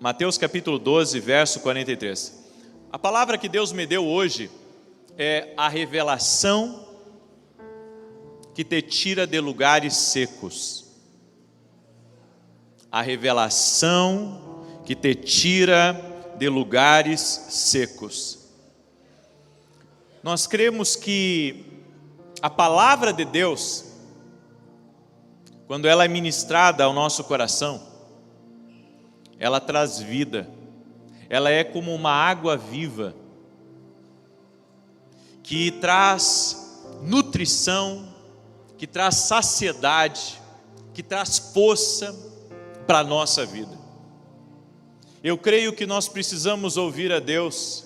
Mateus capítulo 12, verso 43. A palavra que Deus me deu hoje é a revelação que te tira de lugares secos. A revelação que te tira de lugares secos. Nós cremos que a palavra de Deus, quando ela é ministrada ao nosso coração, ela traz vida, ela é como uma água viva, que traz nutrição, que traz saciedade, que traz força para a nossa vida. Eu creio que nós precisamos ouvir a Deus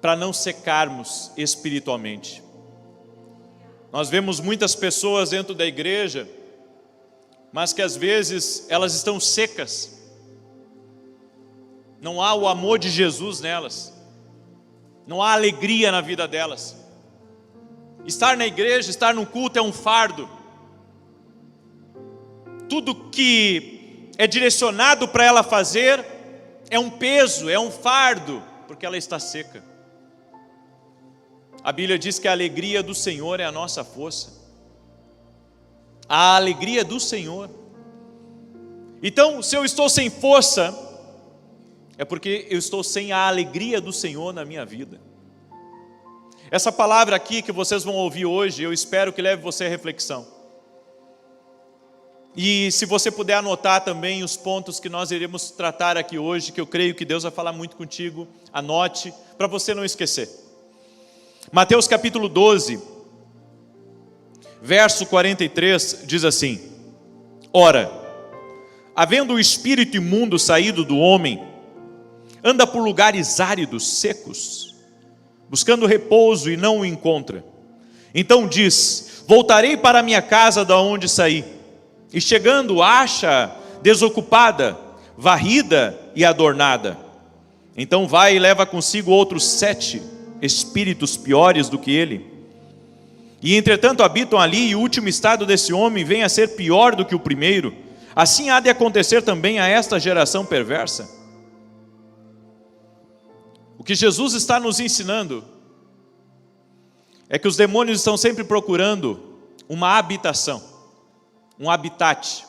para não secarmos espiritualmente. Nós vemos muitas pessoas dentro da igreja, mas que às vezes elas estão secas. Não há o amor de Jesus nelas. Não há alegria na vida delas. Estar na igreja, estar no culto é um fardo. Tudo que é direcionado para ela fazer é um peso, é um fardo, porque ela está seca. A Bíblia diz que a alegria do Senhor é a nossa força. A alegria do Senhor. Então, se eu estou sem força, é porque eu estou sem a alegria do Senhor na minha vida. Essa palavra aqui que vocês vão ouvir hoje, eu espero que leve você à reflexão. E se você puder anotar também os pontos que nós iremos tratar aqui hoje, que eu creio que Deus vai falar muito contigo, anote, para você não esquecer. Mateus capítulo 12, verso 43, diz assim: Ora, havendo o espírito imundo saído do homem, anda por lugares áridos, secos, buscando repouso e não o encontra. Então diz: voltarei para a minha casa da onde saí. E chegando, acha desocupada, varrida e adornada. Então vai e leva consigo outros 7 espíritos piores do que ele. E entretanto habitam ali, e o último estado desse homem vem a ser pior do que o primeiro. Assim há de acontecer também a esta geração perversa. O que Jesus está nos ensinando é que os demônios estão sempre procurando uma habitação, um habitat.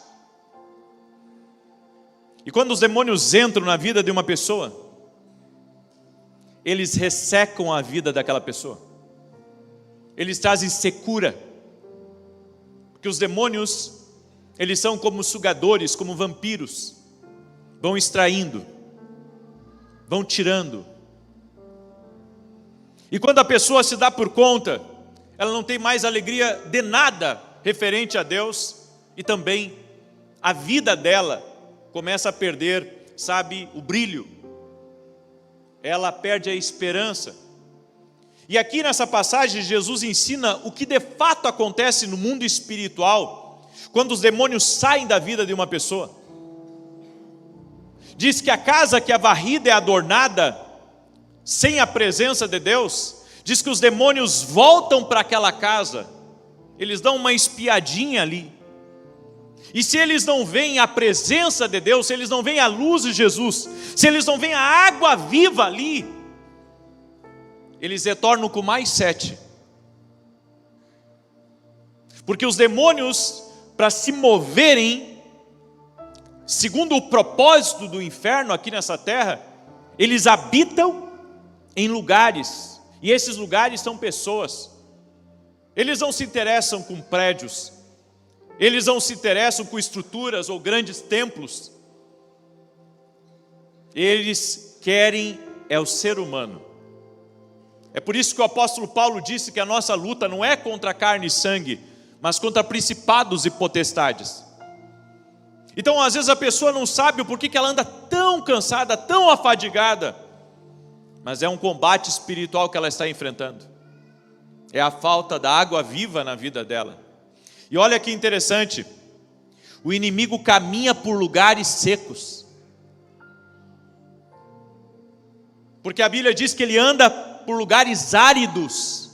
E quando os demônios entram na vida de uma pessoa, eles ressecam a vida daquela pessoa. Eles trazem secura. Porque os demônios, eles são como sugadores, como vampiros. Vão extraindo, vão tirando. E quando a pessoa se dá por conta, ela não tem mais alegria de nada referente a Deus, e também a vida dela começa a perder, sabe, o brilho. Ela perde a esperança. E aqui nessa passagem Jesus ensina o que de fato acontece no mundo espiritual, quando os demônios saem da vida de uma pessoa. Diz que a casa que é varrida é adornada, sem a presença de Deus. Diz que os demônios voltam para aquela casa, eles dão uma espiadinha ali. E se eles não veem a presença de Deus, se eles não veem a luz de Jesus, se eles não veem a água viva ali, eles retornam com mais 7. Porque os demônios, para se moverem, segundo o propósito do inferno aqui nessa terra, eles habitam em lugares, e esses lugares são pessoas. Eles não se interessam com prédios, eles não se interessam com estruturas ou grandes templos. Eles querem é o ser humano. É por isso que o apóstolo Paulo disse que a nossa luta não é contra carne e sangue, mas contra principados e potestades. Então às vezes a pessoa não sabe o porquê que ela anda tão cansada, tão afadigada, mas é um combate espiritual que ela está enfrentando. É a falta da água viva na vida dela. E olha que interessante, o inimigo caminha por lugares secos. Porque a Bíblia diz que ele anda por lugares áridos.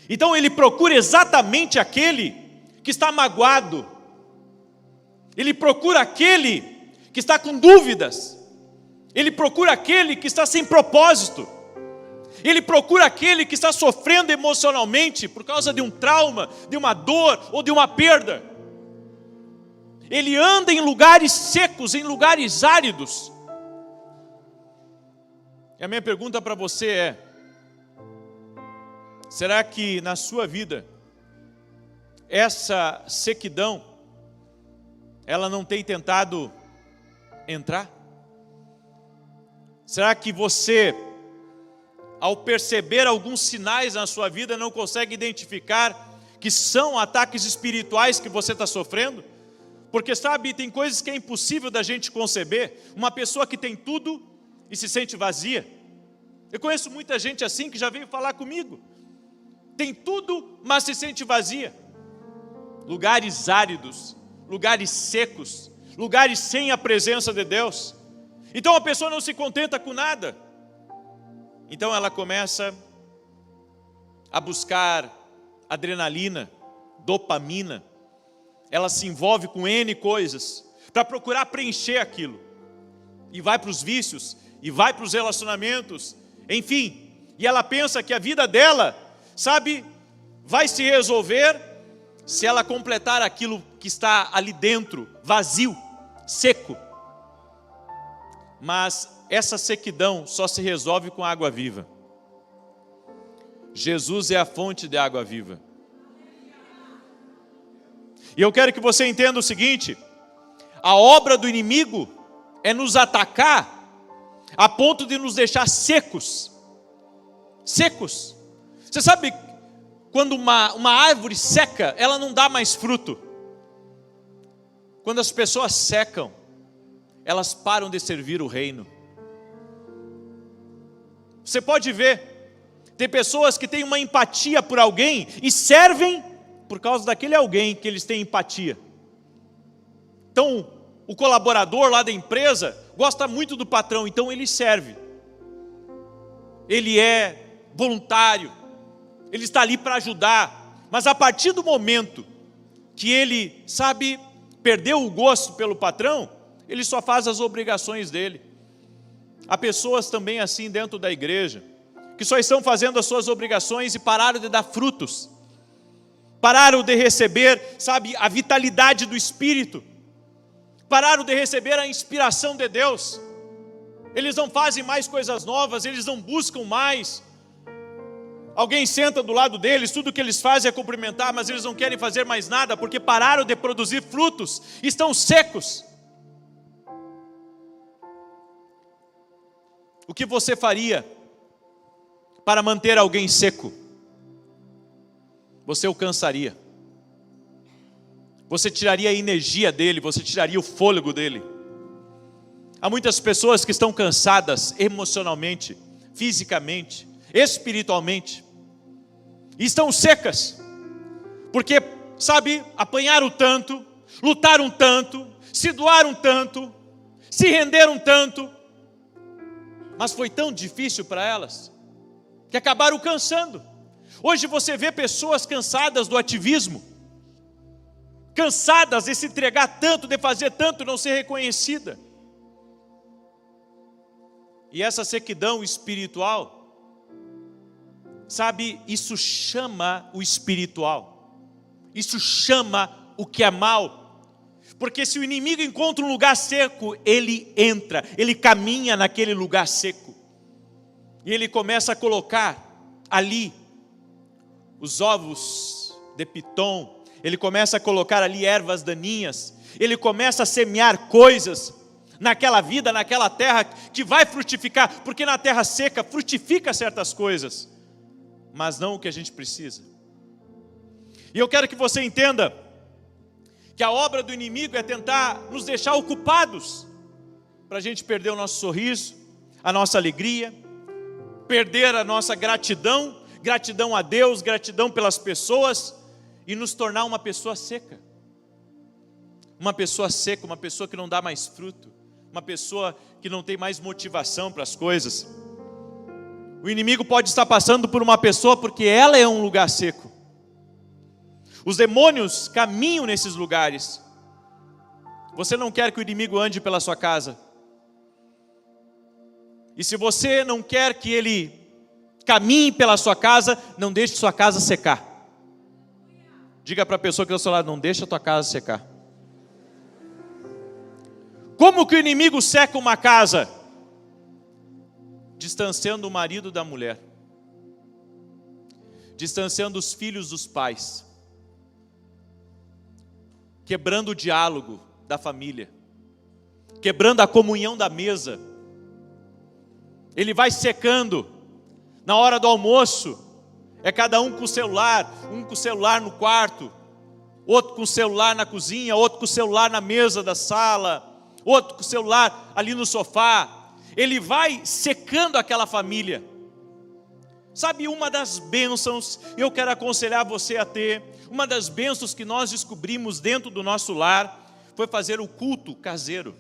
Então ele procura exatamente aquele que está magoado. Ele procura aquele que está com dúvidas. Ele procura aquele que está sem propósito. Ele procura aquele que está sofrendo emocionalmente por causa de um trauma, de uma dor ou de uma perda. Ele anda em lugares secos, em lugares áridos. E a minha pergunta para você é: será que na sua vida essa sequidão ela não tem tentado entrar? Será que você, ao perceber alguns sinais na sua vida, não consegue identificar que são ataques espirituais que você está sofrendo? Porque sabe, tem coisas que é impossível da gente conceber. Uma pessoa que tem tudo e se sente vazia. Eu conheço muita gente assim que já veio falar comigo. Tem tudo, mas se sente vazia. Lugares áridos, lugares secos, lugares sem a presença de Deus. Então a pessoa não se contenta com nada. Então ela começa a buscar adrenalina, dopamina. Ela se envolve com N coisas para procurar preencher aquilo. E vai para os vícios, e vai para os relacionamentos, enfim. E ela pensa que a vida dela, sabe, vai se resolver se ela completar aquilo que está ali dentro, vazio, seco. Mas essa sequidão só se resolve com água viva. Jesus é a fonte de água viva. E eu quero que você entenda o seguinte: a obra do inimigo é nos atacar a ponto de nos deixar secos. Secos. Você sabe, quando uma árvore seca, ela não dá mais fruto. Quando as pessoas secam, elas param de servir o reino. Você pode ver, tem pessoas que têm uma empatia por alguém e servem por causa daquele alguém que eles têm empatia. Então, o colaborador lá da empresa gosta muito do patrão, então ele serve. Ele é voluntário, ele está ali para ajudar. Mas a partir do momento que ele, sabe, perdeu o gosto pelo patrão, ele só faz as obrigações dele. Há pessoas também assim dentro da igreja, que só estão fazendo as suas obrigações e pararam de dar frutos. Pararam de receber, sabe, a vitalidade do Espírito. Pararam de receber a inspiração de Deus. Eles não fazem mais coisas novas, eles não buscam mais. Alguém senta do lado deles, tudo que eles fazem é cumprimentar, mas eles não querem fazer mais nada, porque pararam de produzir frutos, estão secos. O que você faria para manter alguém seco? Você o cansaria. Você tiraria a energia dele, você tiraria o fôlego dele. Há muitas pessoas que estão cansadas emocionalmente, fisicamente, espiritualmente, e estão secas, porque, sabe, apanharam tanto, lutaram tanto, se doaram tanto, se renderam tanto, mas foi tão difícil para elas, que acabaram cansando. Hoje você vê pessoas cansadas do ativismo, cansadas de se entregar tanto, de fazer tanto e não ser reconhecida. E essa sequidão espiritual, sabe, isso chama o espiritual, isso chama o que é mal. Porque se o inimigo encontra um lugar seco, ele entra, ele caminha naquele lugar seco. E ele começa a colocar ali os ovos de Pitom, ele começa a colocar ali ervas daninhas, ele começa a semear coisas naquela vida, naquela terra que vai frutificar, porque na terra seca frutifica certas coisas, mas não o que a gente precisa. E eu quero que você entenda que a obra do inimigo é tentar nos deixar ocupados, para a gente perder o nosso sorriso, a nossa alegria, perder a nossa gratidão, gratidão a Deus, gratidão pelas pessoas, e nos tornar uma pessoa seca. Uma pessoa seca, uma pessoa que não dá mais fruto, uma pessoa que não tem mais motivação para as coisas. O inimigo pode estar passando por uma pessoa porque ela é um lugar seco. Os demônios caminham nesses lugares. Você não quer que o inimigo ande pela sua casa. E se você não quer que ele caminhe pela sua casa, não deixe sua casa secar. Diga para a pessoa que está ao seu lado, não deixa a tua casa secar. Como que o inimigo seca uma casa? Distanciando o marido da mulher. Distanciando os filhos dos pais. Quebrando o diálogo da família. Quebrando a comunhão da mesa. Ele vai secando. Na hora do almoço, é cada um com o celular, um com o celular no quarto, outro com o celular na cozinha, outro com o celular na mesa da sala, outro com o celular ali no sofá. Ele vai secando aquela família. Sabe, uma das bênçãos, eu quero aconselhar você a ter, uma das bênçãos que nós descobrimos dentro do nosso lar, foi fazer o culto caseiro.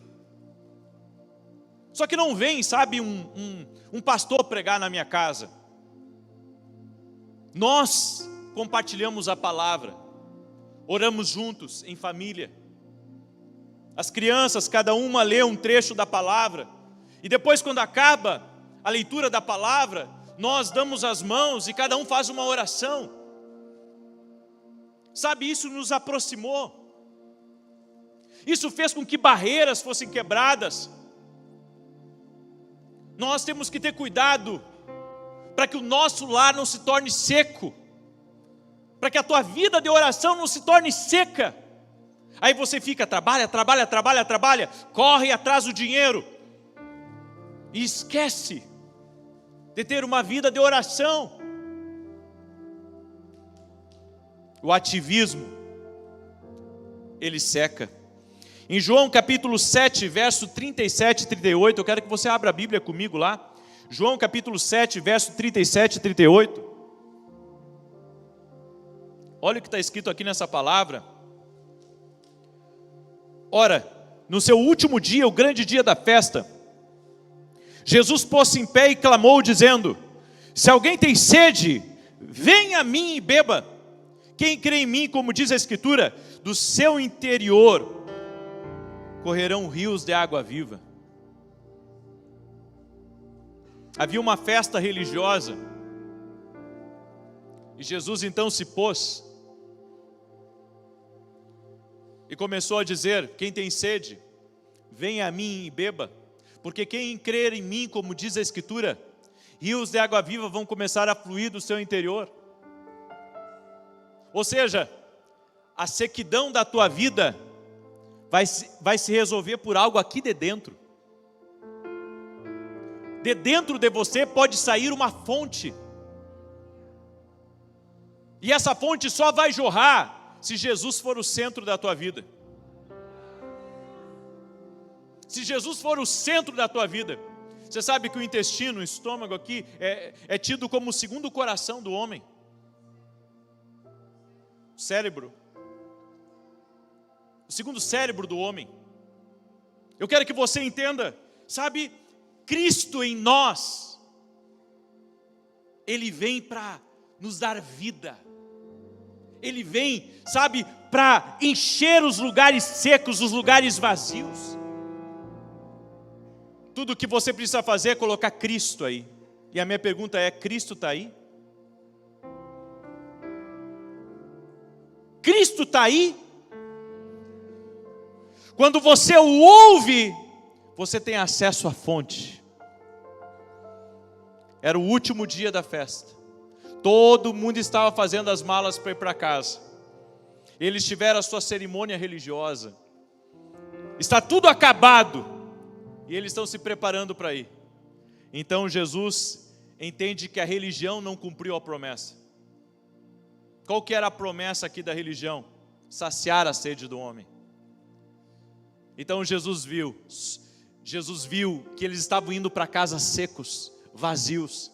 Só que não vem, sabe, um pastor pregar na minha casa. Nós compartilhamos a palavra, oramos juntos em família. As crianças, cada uma lê um trecho da palavra. E depois, quando acaba a leitura da palavra, nós damos as mãos e cada um faz uma oração. Sabe, isso nos aproximou. Isso fez com que barreiras fossem quebradas. Nós temos que ter cuidado para que o nosso lar não se torne seco, para que a tua vida de oração não se torne seca. Aí você fica, trabalha, corre atrás do dinheiro e esquece de ter uma vida de oração. O ativismo, ele seca. Em João capítulo 7, verso 37 e 38, eu quero que você abra a Bíblia comigo lá. João capítulo 7, verso 37 e 38. Olha o que está escrito aqui nessa palavra. Ora, no seu último dia, o grande dia da festa, Jesus pôs-se em pé e clamou, dizendo: se alguém tem sede, venha a mim e beba. Quem crê em mim, como diz a Escritura, do seu interior correrão rios de água viva. Havia uma festa religiosa, e Jesus então se pôs, e começou a dizer: quem tem sede, venha a mim e beba, porque quem crer em mim, como diz a Escritura, rios de água viva vão começar a fluir do seu interior. Ou seja, a sequidão da tua vida vai se resolver por algo aqui de dentro. De dentro de você pode sair uma fonte. E essa fonte só vai jorrar se Jesus for o centro da tua vida. Se Jesus for o centro da tua vida. Você sabe que o intestino, o estômago aqui, é tido como o segundo coração do homem. O cérebro. O segundo cérebro do homem. Eu quero que você entenda, sabe, Cristo em nós, Ele vem para nos dar vida. Ele vem, sabe, para encher os lugares secos, os lugares vazios. Tudo o que você precisa fazer é colocar Cristo aí. E a minha pergunta é: Cristo está aí? Cristo está aí? Quando você o ouve, você tem acesso à fonte. Era o último dia da festa. Todo mundo estava fazendo as malas para ir para casa. Eles tiveram a sua cerimônia religiosa. Está tudo acabado. E eles estão se preparando para ir. Então Jesus entende que a religião não cumpriu a promessa. Qual que era a promessa aqui da religião? Saciar a sede do homem. Então Jesus viu que eles estavam indo para casa secos, vazios.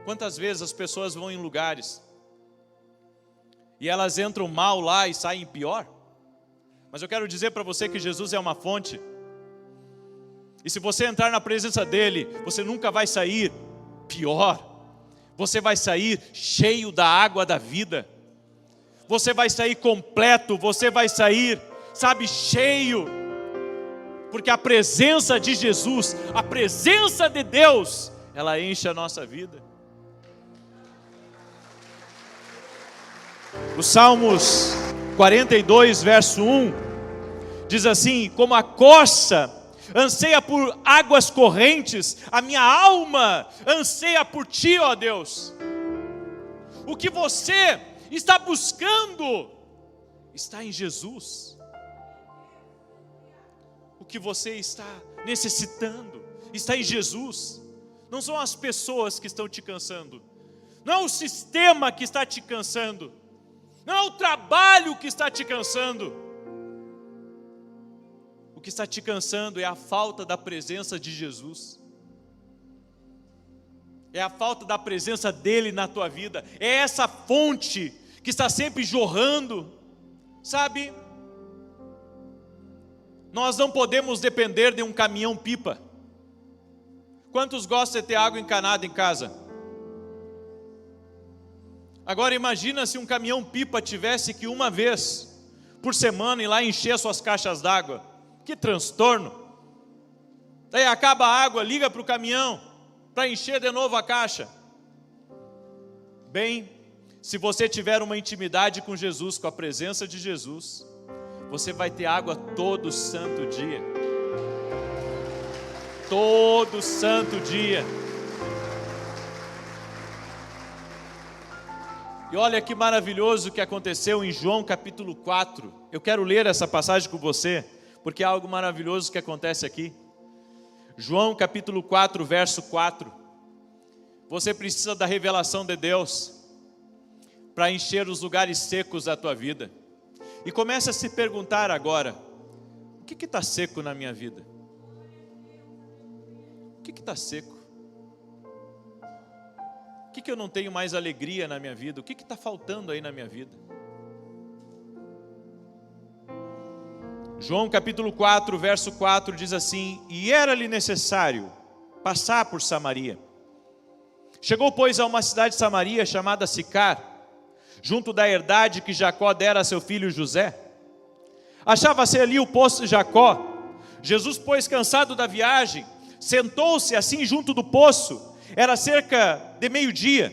Quantas vezes as pessoas vão em lugares e elas entram mal lá e saem pior? Mas eu quero dizer para você que Jesus é uma fonte. E se você entrar na presença dele, você nunca vai sair pior. Você vai sair cheio da água da vida. Você vai sair completo, você vai sair, sabe, cheio. Porque a presença de Jesus, a presença de Deus, ela enche a nossa vida. O Salmos 42, verso 1, diz assim: como a corça anseia por águas correntes, a minha alma anseia por ti, ó Deus. O que você está buscando está em Jesus. O que você está necessitando está em Jesus. Não são as pessoas que estão te cansando, não é o sistema que está te cansando, não é o trabalho que está te cansando. O que está te cansando é a falta da presença de Jesus, é a falta da presença dele na tua vida, é essa fonte que está sempre jorrando, sabe? Nós não podemos depender de um caminhão-pipa. Quantos gostam de ter água encanada em casa? Agora imagina se um caminhão-pipa tivesse que uma vez por semana ir lá encher suas caixas d'água. Que transtorno! Daí acaba a água, liga para o caminhão para encher de novo a caixa. Bem, se você tiver uma intimidade com Jesus, com a presença de Jesus, você vai ter água todo santo dia. Todo santo dia. E olha que maravilhoso o que aconteceu em João capítulo 4. Eu quero ler essa passagem com você, porque há algo maravilhoso que acontece aqui. João capítulo 4, verso 4. Você precisa da revelação de Deus para encher os lugares secos da tua vida. E comece a se perguntar agora: o que está seco na minha vida? O que está seco? O que eu não tenho mais alegria na minha vida? O que está faltando aí na minha vida? João capítulo 4, verso 4 diz assim: e era-lhe necessário passar por Samaria. Chegou, pois, a uma cidade de Samaria chamada Sicar, junto da herdade que Jacó dera a seu filho José. Achava-se ali o poço de Jacó. Jesus, pois, cansado da viagem, sentou-se assim junto do poço. Era cerca de meio-dia.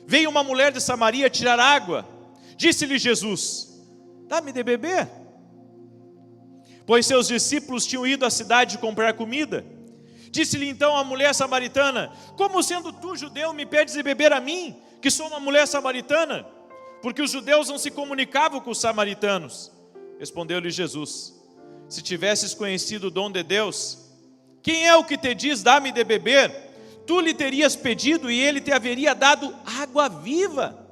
Veio uma mulher de Samaria tirar água. Disse-lhe Jesus: dá-me de beber. Pois seus discípulos tinham ido à cidade comprar comida. Disse-lhe então a mulher samaritana: como sendo tu judeu me pedes de beber a mim, que sou uma mulher samaritana? Porque os judeus não se comunicavam com os samaritanos. Respondeu-lhe Jesus: se tivesses conhecido o dom de Deus, quem é o que te diz dá-me de beber? Tu lhe terias pedido e ele te haveria dado água viva.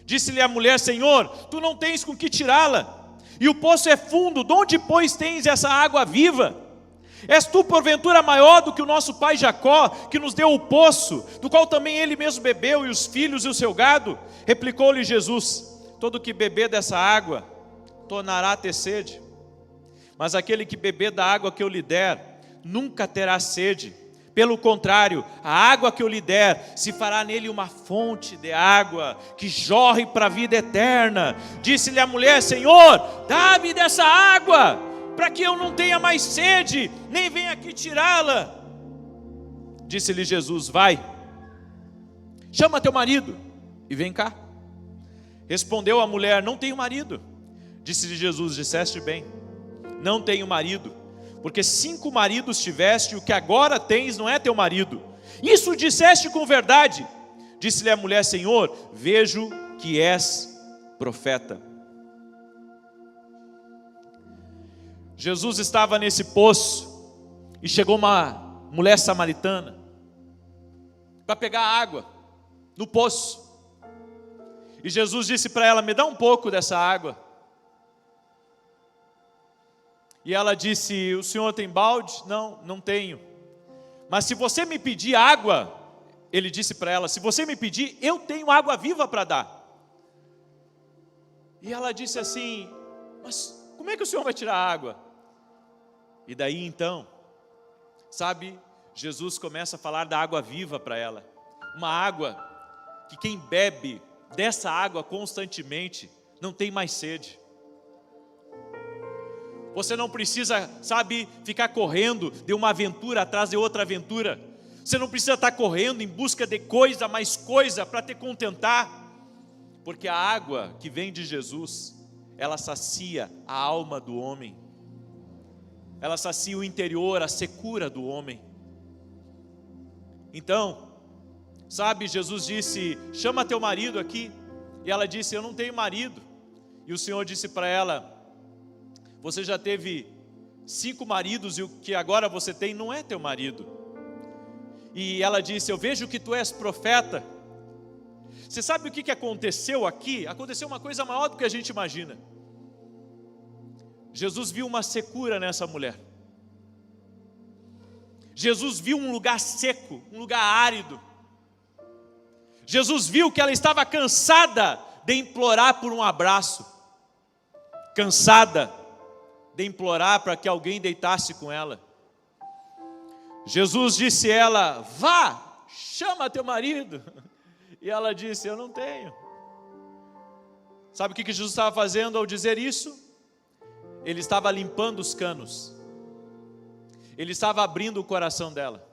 Disse-lhe a mulher: Senhor, tu não tens com que tirá-la, e o poço é fundo, de onde, pois, tens essa água viva? És tu porventura maior do que o nosso pai Jacó, que nos deu o poço, do qual também ele mesmo bebeu, e os filhos e o seu gado? Replicou-lhe Jesus: todo que beber dessa água tornará a ter sede, mas aquele que beber da água que eu lhe der nunca terá sede. Pelo contrário, a água que eu lhe der se fará nele uma fonte de água que jorre para a vida eterna. Disse-lhe a mulher: Senhor, dá-me dessa água, para que eu não tenha mais sede, nem venha aqui tirá-la. Disse-lhe Jesus: vai, chama teu marido e vem cá. Respondeu a mulher: não tenho marido. Disse-lhe Jesus: disseste bem, não tenho marido, porque 5 maridos tiveste, e o que agora tens não é teu marido. Isso disseste com verdade. Disse-lhe a mulher: Senhor, vejo que és profeta. Jesus estava nesse poço e chegou uma mulher samaritana para pegar água no poço. E Jesus disse para ela: me dá um pouco dessa água. E ela disse: o senhor tem balde? Não, não tenho. Mas se você me pedir água, ele disse para ela: se você me pedir, eu tenho água viva para dar. E ela disse assim: mas como é que o senhor vai tirar a água? E daí então, sabe, Jesus começa a falar da água viva para ela. Uma água que quem bebe dessa água constantemente não tem mais sede. Você não precisa, ficar correndo de uma aventura atrás de outra aventura. Você não precisa estar correndo em busca de coisa, mais coisa para te contentar. Porque a água que vem de Jesus, ela sacia a alma do homem. Ela sacia o interior, a secura do homem. Então, Jesus disse, chama teu marido aqui. E ela disse, eu não tenho marido. E o Senhor disse para ela, você já teve 5 maridos e o que agora você tem não é teu marido. E ela disse, eu vejo que tu és profeta. Você sabe o que aconteceu aqui? Aconteceu uma coisa maior do que a gente imagina. Jesus viu uma secura nessa mulher. Jesus viu um lugar seco, um lugar árido. Jesus viu que ela estava cansada de implorar por um abraço. Cansada de implorar para que alguém deitasse com ela. Jesus disse a ela, vá, chama teu marido. E ela disse, eu não tenho. Sabe o que Jesus estava fazendo ao dizer isso? Ele estava limpando os canos. Ele estava abrindo o coração dela.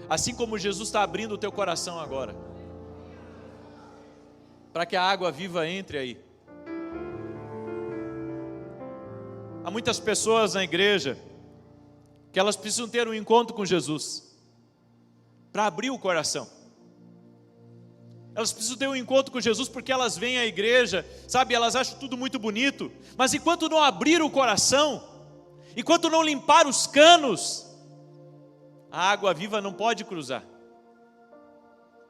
Assim como Jesus está abrindo o teu coração agora. Para que a água viva entre aí. Há muitas pessoas na igreja que elas precisam ter um encontro com Jesus para abrir o coração. Elas precisam ter um encontro com Jesus porque elas vêm à igreja, elas acham tudo muito bonito, mas enquanto não abrir o coração, enquanto não limpar os canos, a água viva não pode cruzar.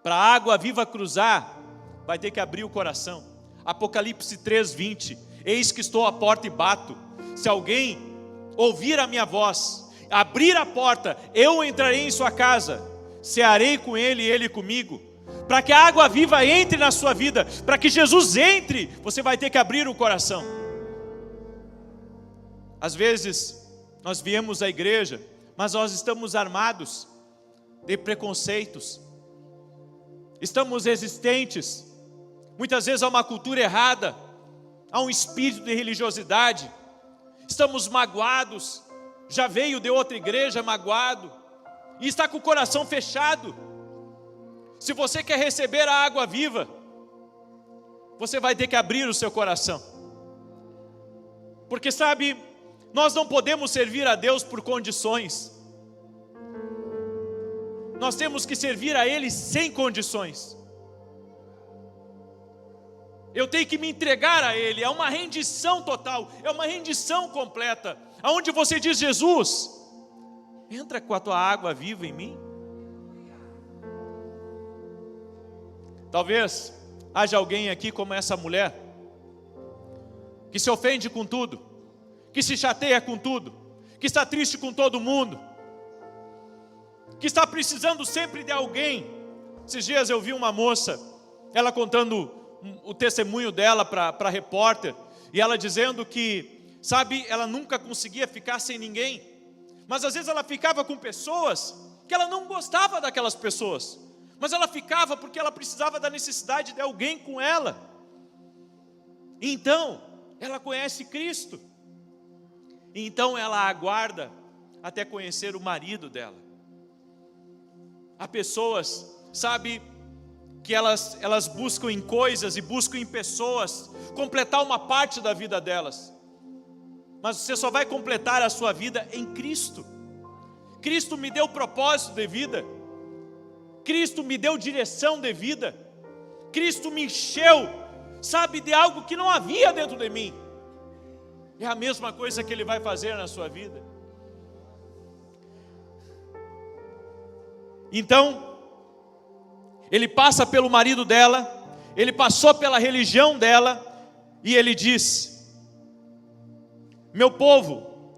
Para a água viva cruzar, vai ter que abrir o coração. Apocalipse 3:20, eis que estou à porta e bato. Se alguém ouvir a minha voz, abrir a porta, eu entrarei em sua casa, cearei com ele e ele comigo. Para que a água viva entre na sua vida, para que Jesus entre, você vai ter que abrir o coração. Às vezes, nós viemos à igreja, mas nós estamos armados de preconceitos, estamos resistentes, muitas vezes há uma cultura errada, há um espírito de religiosidade, estamos magoados, já veio de outra igreja magoado, e está com o coração fechado. Se você quer receber a água viva, você vai ter que abrir o seu coração. Porque nós não podemos servir a Deus por condições. Nós temos que servir a Ele sem condições. Eu tenho que me entregar a Ele, é uma rendição total, é uma rendição completa, aonde você diz, Jesus, entra com a tua água viva em mim. Talvez haja alguém aqui como essa mulher, que se ofende com tudo, que se chateia com tudo, que está triste com todo mundo, que está precisando sempre de alguém. Esses dias eu vi uma moça, ela contando o testemunho dela para repórter, e ela dizendo que, ela nunca conseguia ficar sem ninguém, mas às vezes ela ficava com pessoas que ela não gostava daquelas pessoas, mas ela ficava porque ela precisava da necessidade de alguém com ela. E então, ela conhece Cristo, e então ela aguarda até conhecer o marido dela. Há pessoas, que elas buscam em coisas e buscam em pessoas completar uma parte da vida delas, mas você só vai completar a sua vida em Cristo. Cristo me deu propósito de vida, Cristo me deu direção de vida, Cristo me encheu, de algo que não havia dentro de mim. É a mesma coisa que Ele vai fazer na sua vida. Então, ele passa pelo marido dela, ele passou pela religião dela, e ele diz,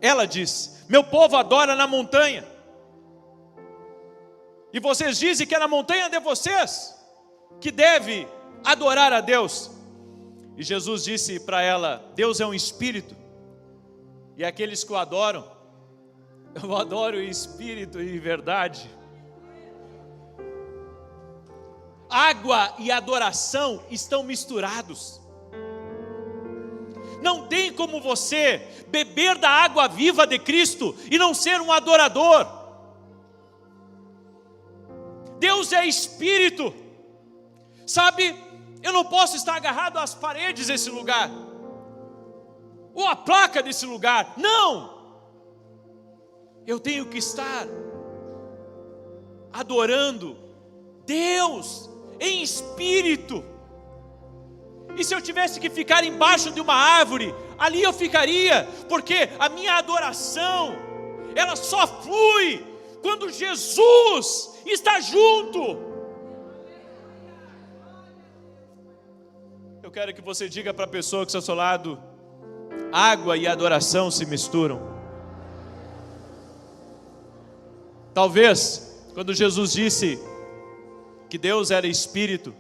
ela diz, meu povo adora na montanha, e vocês dizem que é na montanha de vocês que deve adorar a Deus. E Jesus disse para ela, Deus é um espírito, e aqueles que o adoram, eu adoro em espírito e em verdade. Água e adoração estão misturados. Não tem como você beber da água viva de Cristo e não ser um adorador. Deus é Espírito. Sabe, eu não posso estar agarrado às paredes desse lugar, ou à placa desse lugar. Não! Eu tenho que estar adorando Deus em espírito. E se eu tivesse que ficar embaixo de uma árvore, ali eu ficaria, porque a minha adoração, ela só flui quando Jesus está junto. Eu quero que você diga para a pessoa que está ao seu lado: água e adoração se misturam. Talvez, quando Jesus disse que Deus era Espírito,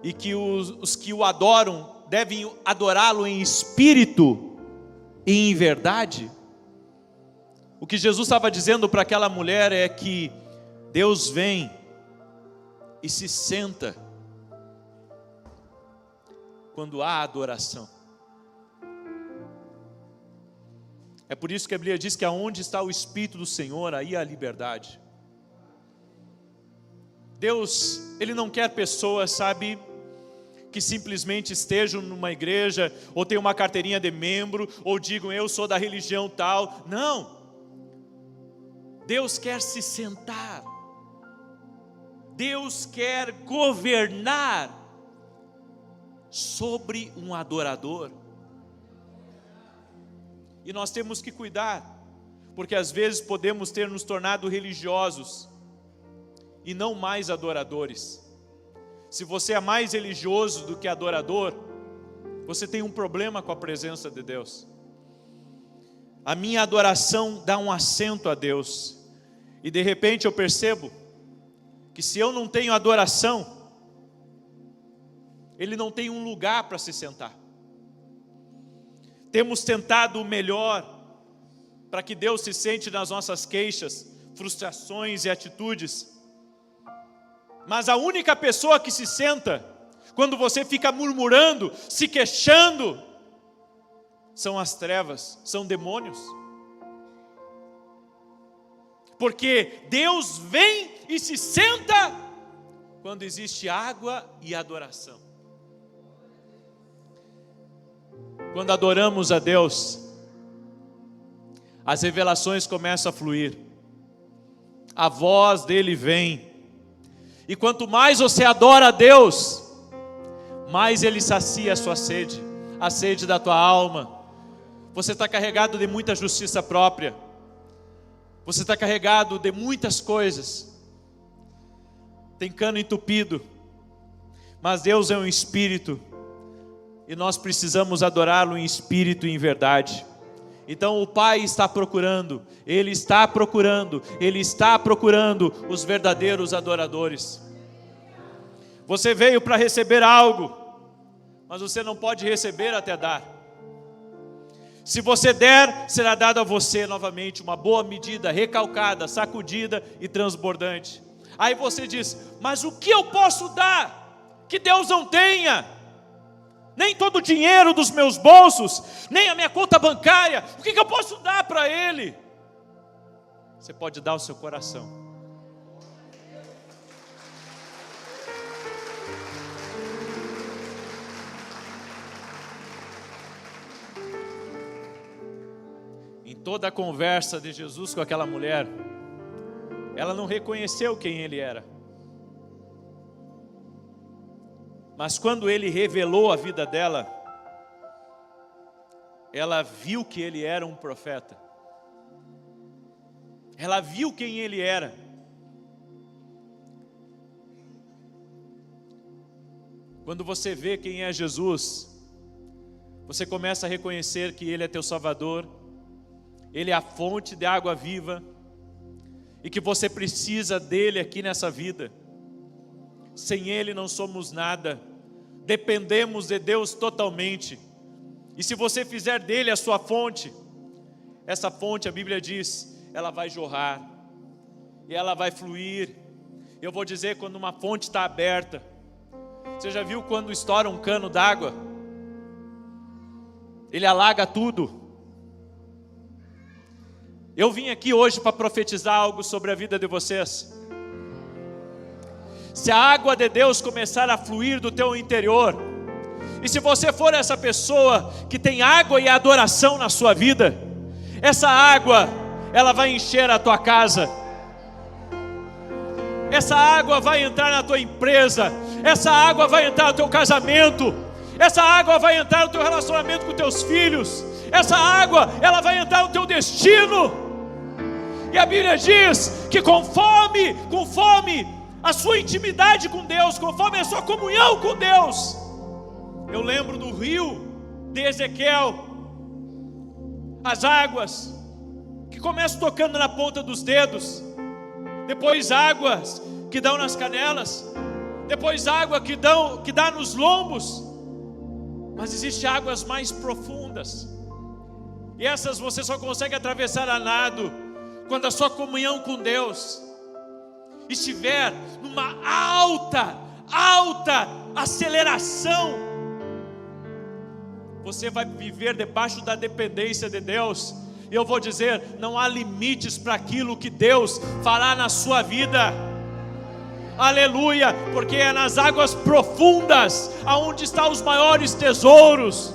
e que os que o adoram devem adorá-lo em espírito e em verdade, o que Jesus estava dizendo para aquela mulher é que Deus vem e se senta quando há adoração. É por isso que a Bíblia diz que aonde está o Espírito do Senhor, aí há liberdade. Deus, Ele não quer pessoas, sabe, que simplesmente estejam numa igreja, ou tenham uma carteirinha de membro, ou digam eu sou da religião tal. Não. Deus quer se sentar. Deus quer governar sobre um adorador. E nós temos que cuidar, porque às vezes podemos ter nos tornado religiosos e não mais adoradores. Se você é mais religioso do que adorador, você tem um problema com a presença de Deus. A minha adoração dá um assento a Deus, e de repente eu percebo que se eu não tenho adoração, Ele não tem um lugar para se sentar. Temos tentado o melhor para que Deus se sente nas nossas queixas, frustrações e atitudes. Mas a única pessoa que se senta quando você fica murmurando, se queixando, são as trevas, são demônios. Porque Deus vem e se senta quando existe água e adoração. Quando adoramos a Deus, as revelações começam a fluir, a voz dele vem, e quanto mais você adora a Deus, mais Ele sacia a sua sede, a sede da tua alma. Você está carregado de muita justiça própria, você está carregado de muitas coisas, tem cano entupido, mas Deus é um Espírito, e nós precisamos adorá-lo em espírito e em verdade. Então o Pai está procurando, Ele está procurando os verdadeiros adoradores. Você veio para receber algo, mas você não pode receber até dar. Se você der, será dado a você novamente uma boa medida, recalcada, sacudida e transbordante. Aí você diz: mas o que eu posso dar que Deus não tenha? Nem todo o dinheiro dos meus bolsos, nem a minha conta bancária. O que eu posso dar para Ele? Você pode dar o seu coração. Em toda a conversa de Jesus com aquela mulher, ela não reconheceu quem Ele era. Mas quando Ele revelou a vida dela, ela viu que Ele era um profeta. Ela viu quem Ele era. Quando você vê quem é Jesus, você começa a reconhecer que Ele é teu Salvador, Ele é a fonte de água viva, e que você precisa dEle aqui nessa vida. Sem Ele não somos nada, dependemos de Deus totalmente. E se você fizer dEle a sua fonte, essa fonte, a Bíblia diz, ela vai jorrar, e ela vai fluir. Eu vou dizer, quando uma fonte está aberta, você já viu quando estoura um cano d'água? ele alaga tudo. Eu vim aqui hoje para profetizar algo sobre a vida de vocês. Se a água de Deus começar a fluir do teu interior, e se você for essa pessoa que tem água e adoração na sua vida, essa água, ela vai encher a tua casa, essa água vai entrar na tua empresa, essa água vai entrar no teu casamento, essa água vai entrar no teu relacionamento com teus filhos, essa água, ela vai entrar no teu destino. E a Bíblia diz que conforme a sua intimidade com Deus, conforme a sua comunhão com Deus, eu lembro do rio de Ezequiel, as águas que começam tocando na ponta dos dedos, depois águas que dão nas canelas, depois água que dá nos lombos, mas existem águas mais profundas, e essas você só consegue atravessar a nado, quando a sua comunhão com Deus estiver numa alta aceleração. Você vai viver debaixo da dependência de Deus. E eu vou dizer, não há limites para aquilo que Deus fará na sua vida. Aleluia, porque é nas águas profundas aonde estão os maiores tesouros.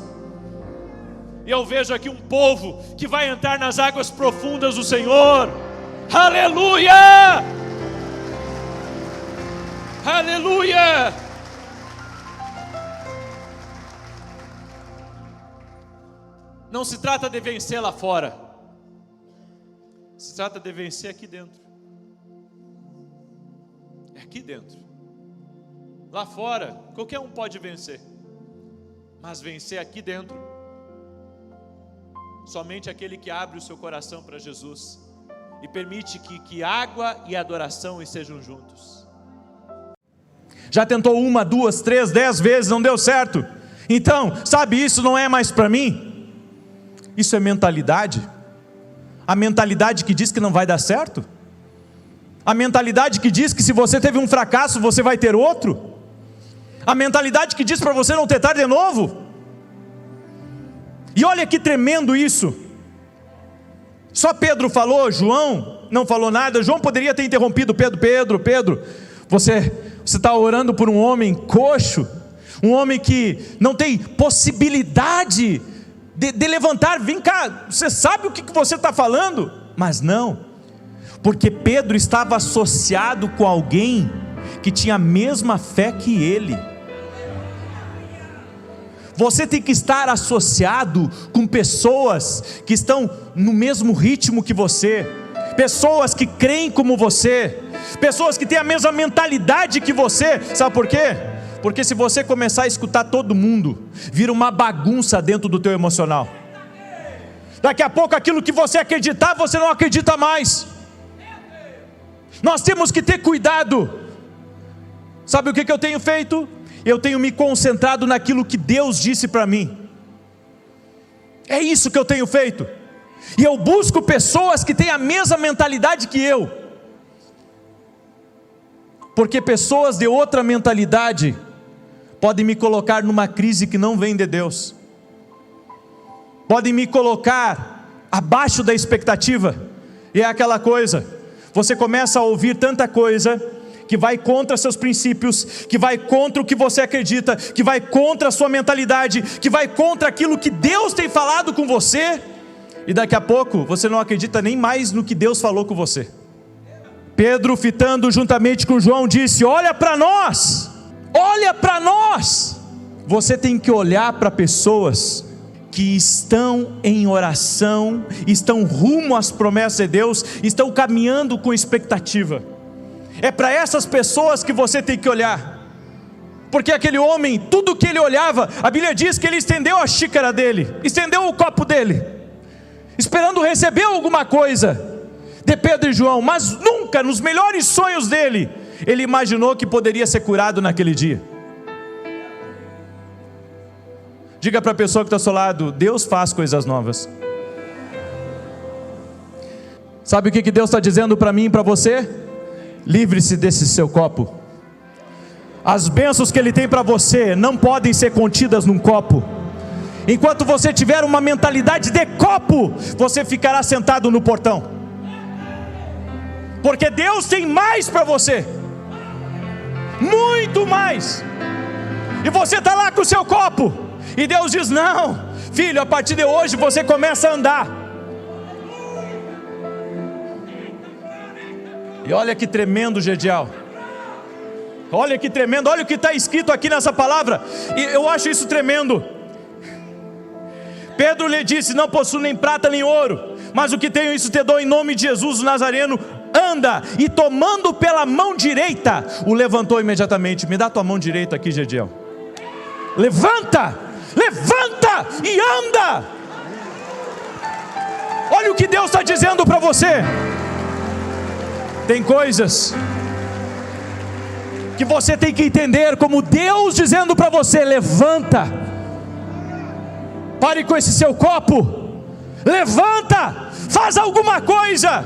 E eu vejo aqui um povo que vai entrar nas águas profundas do Senhor. Aleluia! Aleluia! Não se trata de vencer lá fora, se trata de vencer aqui dentro. É aqui dentro. Lá fora, qualquer um pode vencer, mas vencer aqui dentro, somente aquele que abre o seu coração para Jesus e permite que água e adoração estejam juntos. Já tentou 1, 2, 3, 10 vezes, não deu certo. Então, sabe, isso não é mais para mim. Isso é mentalidade. A mentalidade que diz que não vai dar certo. A mentalidade que diz que se você teve um fracasso, você vai ter outro. A mentalidade que diz para você não tentar de novo. E olha que tremendo isso. Só Pedro falou, João não falou nada. João poderia ter interrompido Pedro, você está orando por um homem coxo, um homem que não tem possibilidade de levantar. Vem cá, você sabe o que você está falando? Mas não, porque Pedro estava associado com alguém que tinha a mesma fé que ele. Você tem que estar associado com pessoas que estão no mesmo ritmo que você, pessoas que creem como você, pessoas que têm a mesma mentalidade que você. Sabe por quê? Porque se você começar a escutar todo mundo, vira uma bagunça dentro do teu emocional. Daqui a pouco aquilo que você acreditar, você não acredita mais. Nós temos que ter cuidado. Sabe o que eu tenho feito? Eu tenho me concentrado naquilo que Deus disse para mim. É isso que eu tenho feito. E eu busco pessoas que têm a mesma mentalidade que eu. Porque pessoas de outra mentalidade podem me colocar numa crise que não vem de Deus. Podem me colocar abaixo da expectativa. E é aquela coisa, você começa a ouvir tanta coisa que vai contra seus princípios, que vai contra o que você acredita, que vai contra a sua mentalidade, que vai contra aquilo que Deus tem falado com você, e daqui a pouco você não acredita nem mais no que Deus falou com você. Pedro, fitando juntamente com João, disse: olha para nós, olha para nós. Você tem que olhar para pessoas que estão em oração, estão rumo às promessas de Deus, estão caminhando com expectativa. É para essas pessoas que você tem que olhar. Porque aquele homem, tudo que ele olhava, a Bíblia diz que ele estendeu a xícara dele, estendeu o copo dele, esperando receber alguma coisa de Pedro e João. Mas nunca, nos melhores sonhos dele, ele imaginou que poderia ser curado naquele dia. Diga para a pessoa que está ao seu lado: Deus faz coisas novas. Sabe o que Deus está dizendo para mim e para você? Livre-se desse seu copo. As bênçãos que Ele tem para você não podem ser contidas num copo. Enquanto você tiver uma mentalidade de copo, você ficará sentado no portão, porque Deus tem mais para você, muito mais. E você está lá com o seu copo, e Deus diz: não, filho, a partir de hoje você começa a andar. E olha que tremendo, Gediel, olha que tremendo, olha o que está escrito aqui nessa palavra, e eu acho isso tremendo. Pedro lhe disse: não possuo nem prata nem ouro, mas o que tenho isso te dou, em nome de Jesus o Nazareno, anda. E tomando pela mão direita, o levantou imediatamente. Me dá tua mão direita aqui, Gediel. Levanta, levanta e anda. Olha o que Deus está dizendo para você. Tem coisas que você tem que entender como Deus dizendo para você: levanta. Pare com esse seu copo, levanta, faz alguma coisa,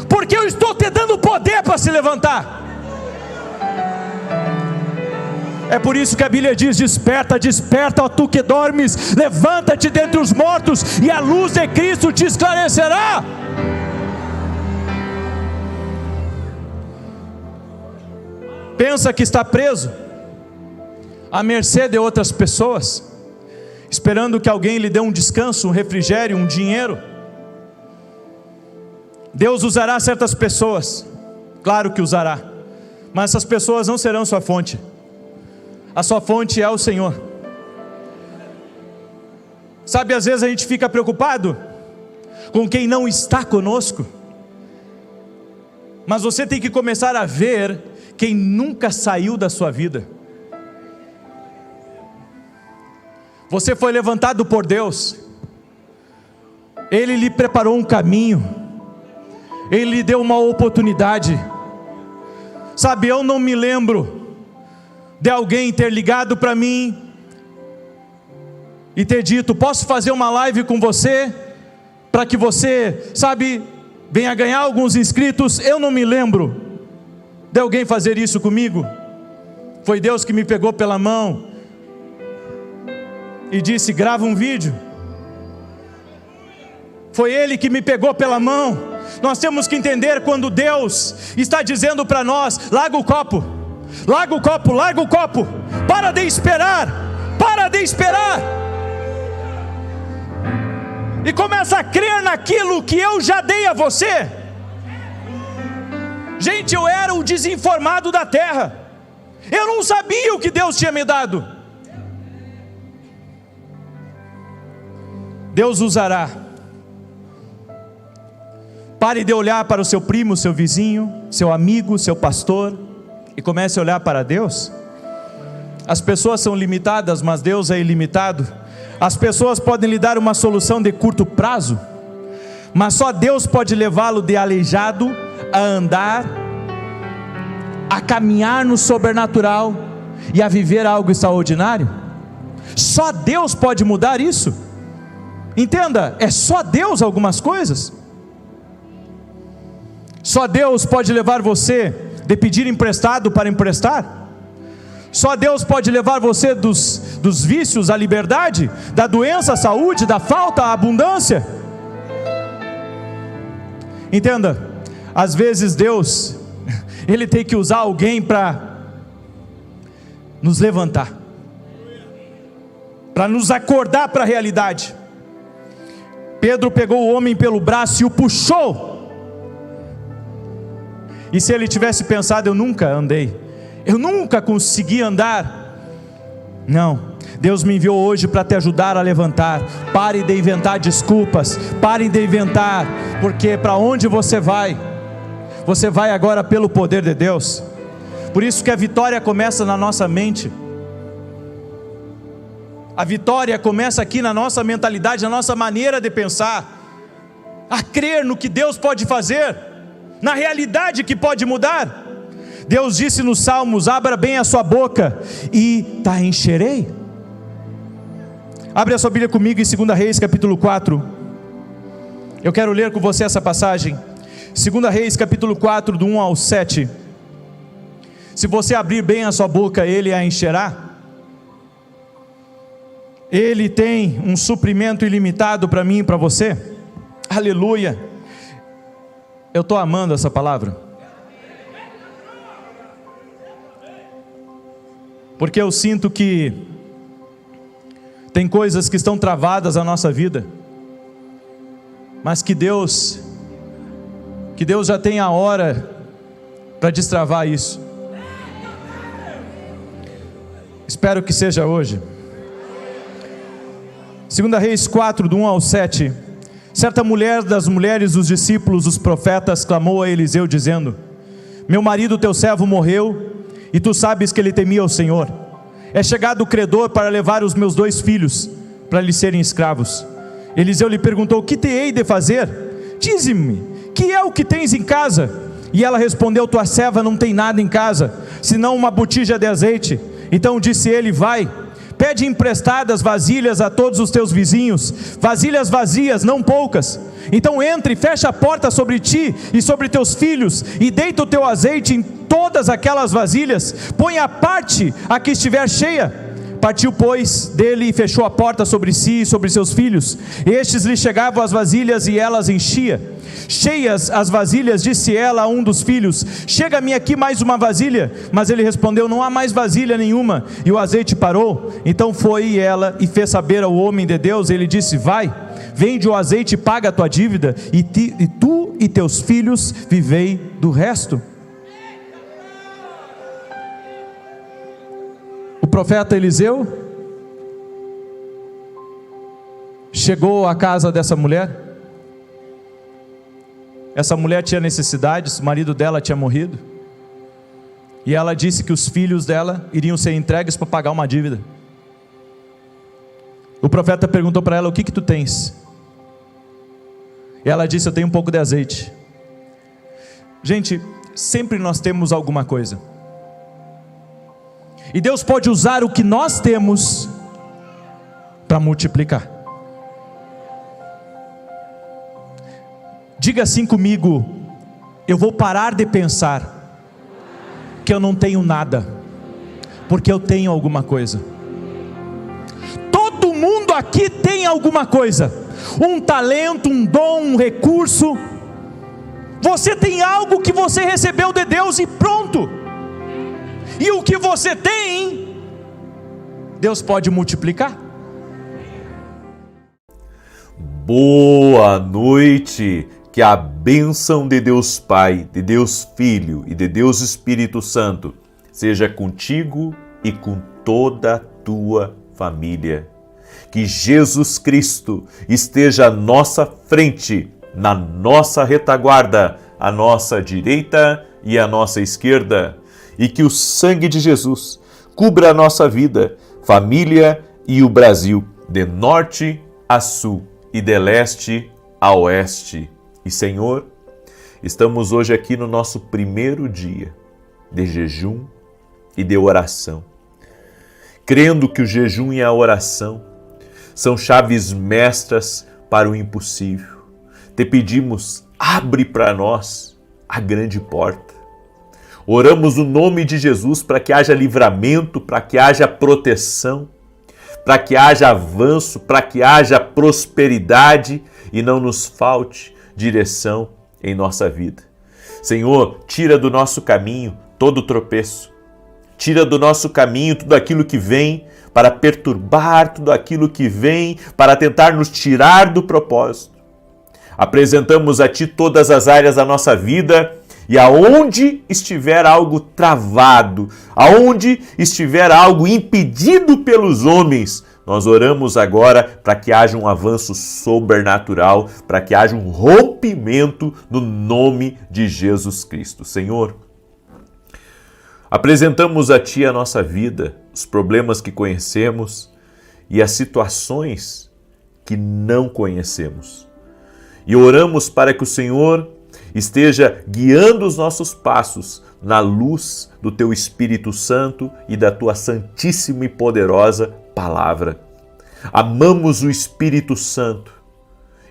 porque eu estou te dando poder para se levantar. É por isso que a Bíblia diz: desperta, desperta, ó tu que dormes, levanta-te dentre os mortos, e a luz de Cristo te esclarecerá. Pensa que está preso, à mercê de outras pessoas, esperando que alguém lhe dê um descanso, um refrigério, um dinheiro. Deus usará certas pessoas, claro que usará, mas essas pessoas não serão sua fonte. A sua fonte é o Senhor. Sabe, às vezes a gente fica preocupado com quem não está conosco, mas você tem que começar a ver quem nunca saiu da sua vida. Você foi levantado por Deus, Ele lhe preparou um caminho, Ele lhe deu uma oportunidade. Sabe, eu não me lembro de alguém ter ligado para mim e ter dito: posso fazer uma live com você, para que você, sabe, venha ganhar alguns inscritos. Eu não me lembro de alguém fazer isso comigo. Foi Deus que me pegou pela mão e disse: grava um vídeo. Foi Ele que me pegou pela mão. Nós temos que entender quando Deus está dizendo para nós: larga o copo, larga o copo, larga o copo, para de esperar, para de esperar, e começa a crer naquilo que eu já dei a você. Gente, eu era o desinformado da terra, eu não sabia o que Deus tinha me dado. Deus usará. Pare de olhar para o seu primo, seu vizinho, seu amigo, seu pastor, e comece a olhar para Deus. As pessoas são limitadas, mas Deus é ilimitado. As pessoas podem lhe dar uma solução de curto prazo, mas só Deus pode levá-lo de aleijado a andar, a caminhar no sobrenatural e a viver algo extraordinário. Só Deus pode mudar isso. Entenda, é só Deus algumas coisas. Só Deus pode levar você de pedir emprestado para emprestar. Só Deus pode levar você dos vícios à liberdade, da doença à saúde, da falta à abundância. Entenda, às vezes Deus, Ele tem que usar alguém para nos levantar, para nos acordar para a realidade. Pedro pegou o homem pelo braço e o puxou. E se ele tivesse pensado: eu nunca andei, eu nunca consegui andar. Não, Deus me enviou hoje para te ajudar a levantar. Pare de inventar desculpas, pare de inventar, porque para onde você vai agora pelo poder de Deus. Por isso que a vitória começa na nossa mente. A vitória começa aqui na nossa mentalidade, na nossa maneira de pensar, a crer no que Deus pode fazer, na realidade que pode mudar. Deus disse nos Salmos: abra bem a sua boca e te encherei. Abre a sua Bíblia comigo em 2 Reis capítulo 4. Eu quero ler com você essa passagem, 2 Reis capítulo 4, do 1 ao 7. Se você abrir bem a sua boca, Ele a encherá. Ele tem um suprimento ilimitado para mim e para você. Aleluia. Eu estou amando essa palavra, porque eu sinto que tem coisas que estão travadas na nossa vida, mas que Deus já tem a hora para destravar isso. Espero que seja hoje. 2 Reis 4, do 1 ao 7. Certa mulher das mulheres dos discípulos dos profetas clamou a Eliseu dizendo: meu marido teu servo morreu, e tu sabes que ele temia o Senhor. É chegado o credor para levar os meus 2 filhos, para lhe serem escravos. Eliseu lhe perguntou: que te hei de fazer? Dize-me, que é o que tens em casa? E ela respondeu: tua serva não tem nada em casa, senão uma botija de azeite. Então disse ele: vai, pede emprestadas vasilhas a todos os teus vizinhos, vasilhas vazias, não poucas. Então entre, fecha a porta sobre ti e sobre teus filhos, e deita o teu azeite em todas aquelas vasilhas, põe à parte a que estiver cheia. Partiu, pois, dele e fechou a porta sobre si e sobre seus filhos. Estes lhe chegavam as vasilhas e elas enchia. Cheias as vasilhas, disse ela a um dos filhos: chega-me aqui mais uma vasilha. Mas ele respondeu: não há mais vasilha nenhuma. E o azeite parou. Então foi ela e fez saber ao homem de Deus. Ele disse: vai, vende o azeite e paga a tua dívida, e tu e teus filhos vivei do resto. O profeta Eliseu chegou à casa dessa mulher. Essa mulher tinha necessidades, o marido dela tinha morrido, e ela disse que os filhos dela iriam ser entregues para pagar uma dívida. O profeta perguntou para ela: o que tu tens? E ela disse: eu tenho um pouco de azeite. Gente, sempre nós temos alguma coisa, e Deus pode usar o que nós temos para multiplicar. Diga assim comigo: eu vou parar de pensar que eu não tenho nada, porque eu tenho alguma coisa. Todo mundo aqui tem alguma coisa, um talento, um dom, um recurso. Você tem algo que você recebeu de Deus e pronto. E o que você tem, Deus pode multiplicar. Boa noite. Que a bênção de Deus Pai, de Deus Filho e de Deus Espírito Santo seja contigo e com toda a tua família. Que Jesus Cristo esteja à nossa frente, na nossa retaguarda, à nossa direita e à nossa esquerda. E que o sangue de Jesus cubra a nossa vida, família e o Brasil, de norte a sul e de leste a oeste. E Senhor, estamos hoje aqui no nosso primeiro dia de jejum e de oração, crendo que o jejum e a oração são chaves mestras para o impossível. Te pedimos, abre para nós a grande porta. Oramos no nome de Jesus para que haja livramento, para que haja proteção, para que haja avanço, para que haja prosperidade e não nos falte direção em nossa vida. Senhor, tira do nosso caminho todo tropeço, tira do nosso caminho tudo aquilo que vem para perturbar, tudo aquilo que vem para tentar nos tirar do propósito. Apresentamos a Ti todas as áreas da nossa vida, e aonde estiver algo travado, aonde estiver algo impedido pelos homens, nós oramos agora para que haja um avanço sobrenatural, para que haja um rompimento no nome de Jesus Cristo. Senhor, apresentamos a Ti a nossa vida, os problemas que conhecemos e as situações que não conhecemos. E oramos para que o Senhor esteja guiando os nossos passos na luz do Teu Espírito Santo e da Tua santíssima e poderosa palavra. Amamos o Espírito Santo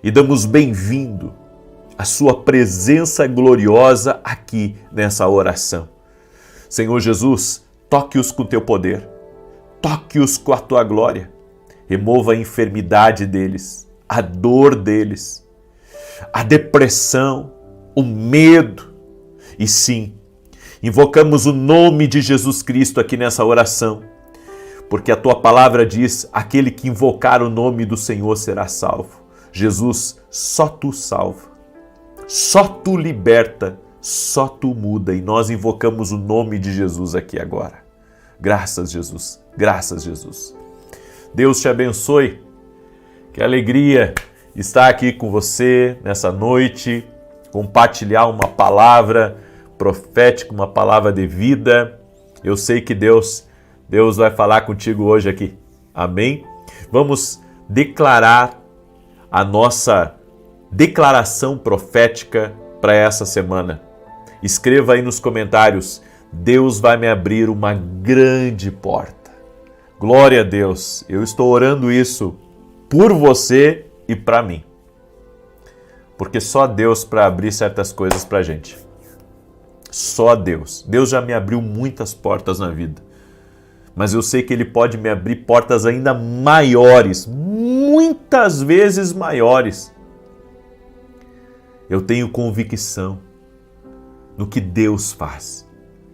e damos bem-vindo à Sua presença gloriosa aqui nessa oração. Senhor Jesus, toque-os com Teu poder, toque-os com a Tua glória, remova a enfermidade deles, a dor deles, a depressão, o medo. E sim, invocamos o nome de Jesus Cristo aqui nessa oração, porque a tua palavra diz: aquele que invocar o nome do Senhor será salvo. Jesus, só tu salva, só tu liberta, só tu muda, e nós invocamos o nome de Jesus aqui agora. Graças, Jesus, graças, Jesus. Deus te abençoe, que alegria estar aqui com você nessa noite, compartilhar uma palavra profética, uma palavra de vida. Eu sei que Deus vai falar contigo hoje aqui, amém? Vamos declarar a nossa declaração profética para essa semana. Escreva aí nos comentários: Deus vai me abrir uma grande porta. Glória a Deus, eu estou orando isso por você e para mim. Porque só Deus para abrir certas coisas para a gente. Só Deus. Deus já me abriu muitas portas na vida. Mas eu sei que Ele pode me abrir portas ainda maiores, muitas vezes maiores. Eu tenho convicção no que Deus faz.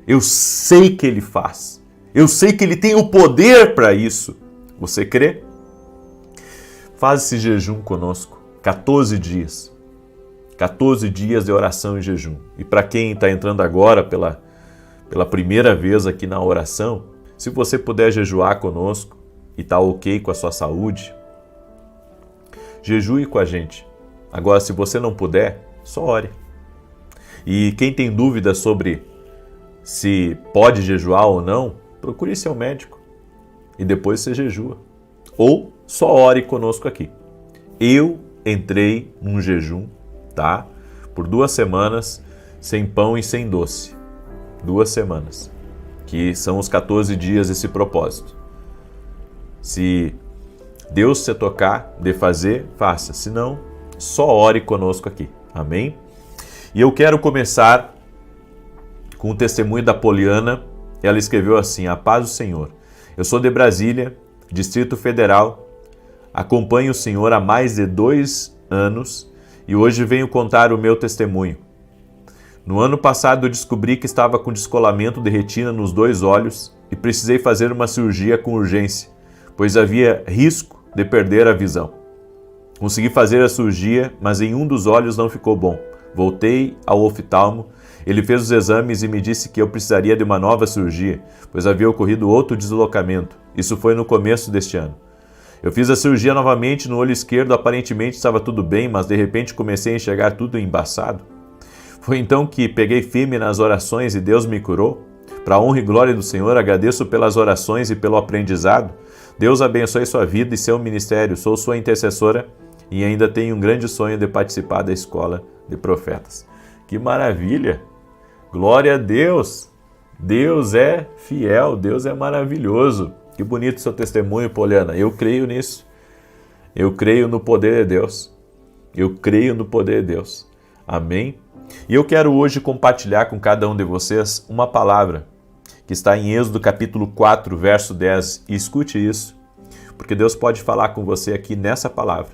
Eu sei que Ele faz. Eu sei que Ele tem o poder para isso. Você crê? Faz esse jejum conosco, 14 dias. 14 dias de oração e jejum. E para quem está entrando agora pela primeira vez aqui na oração, se você puder jejuar conosco e está ok com a sua saúde, jejue com a gente. Agora, se você não puder, só ore. E quem tem dúvida sobre se pode jejuar ou não, procure seu médico e depois você jejua. Ou só ore conosco aqui. Eu entrei num jejum, tá? Por 2 semanas, sem pão e sem doce. 2 semanas. Que são os 14 dias desse propósito. Se Deus se tocar de fazer, faça. Se não, só ore conosco aqui. Amém? E eu quero começar com o testemunho da Poliana. Ela escreveu assim: a paz do Senhor. Eu sou de Brasília, Distrito Federal. Acompanho o Senhor há mais de 2 anos e hoje venho contar o meu testemunho. No ano passado eu descobri que estava com descolamento de retina nos 2 olhos e precisei fazer uma cirurgia com urgência, pois havia risco de perder a visão. Consegui fazer a cirurgia, mas em um dos olhos não ficou bom. Voltei ao oftalmo, ele fez os exames e me disse que eu precisaria de uma nova cirurgia, pois havia ocorrido outro deslocamento. Isso foi no começo deste ano. Eu fiz a cirurgia novamente no olho esquerdo, aparentemente estava tudo bem, mas de repente comecei a enxergar tudo embaçado. Foi então que peguei firme nas orações e Deus me curou. Para a honra e glória do Senhor, agradeço pelas orações e pelo aprendizado. Deus abençoe sua vida e seu ministério. Sou sua intercessora e ainda tenho um grande sonho de participar da escola de profetas. Que maravilha! Glória a Deus! Deus é fiel, Deus é maravilhoso. Que bonito seu testemunho, Poliana. Eu creio nisso. Eu creio no poder de Deus. Eu creio no poder de Deus. Amém? E eu quero hoje compartilhar com cada um de vocês uma palavra que está em Êxodo capítulo 4, verso 10. E escute isso, porque Deus pode falar com você aqui nessa palavra.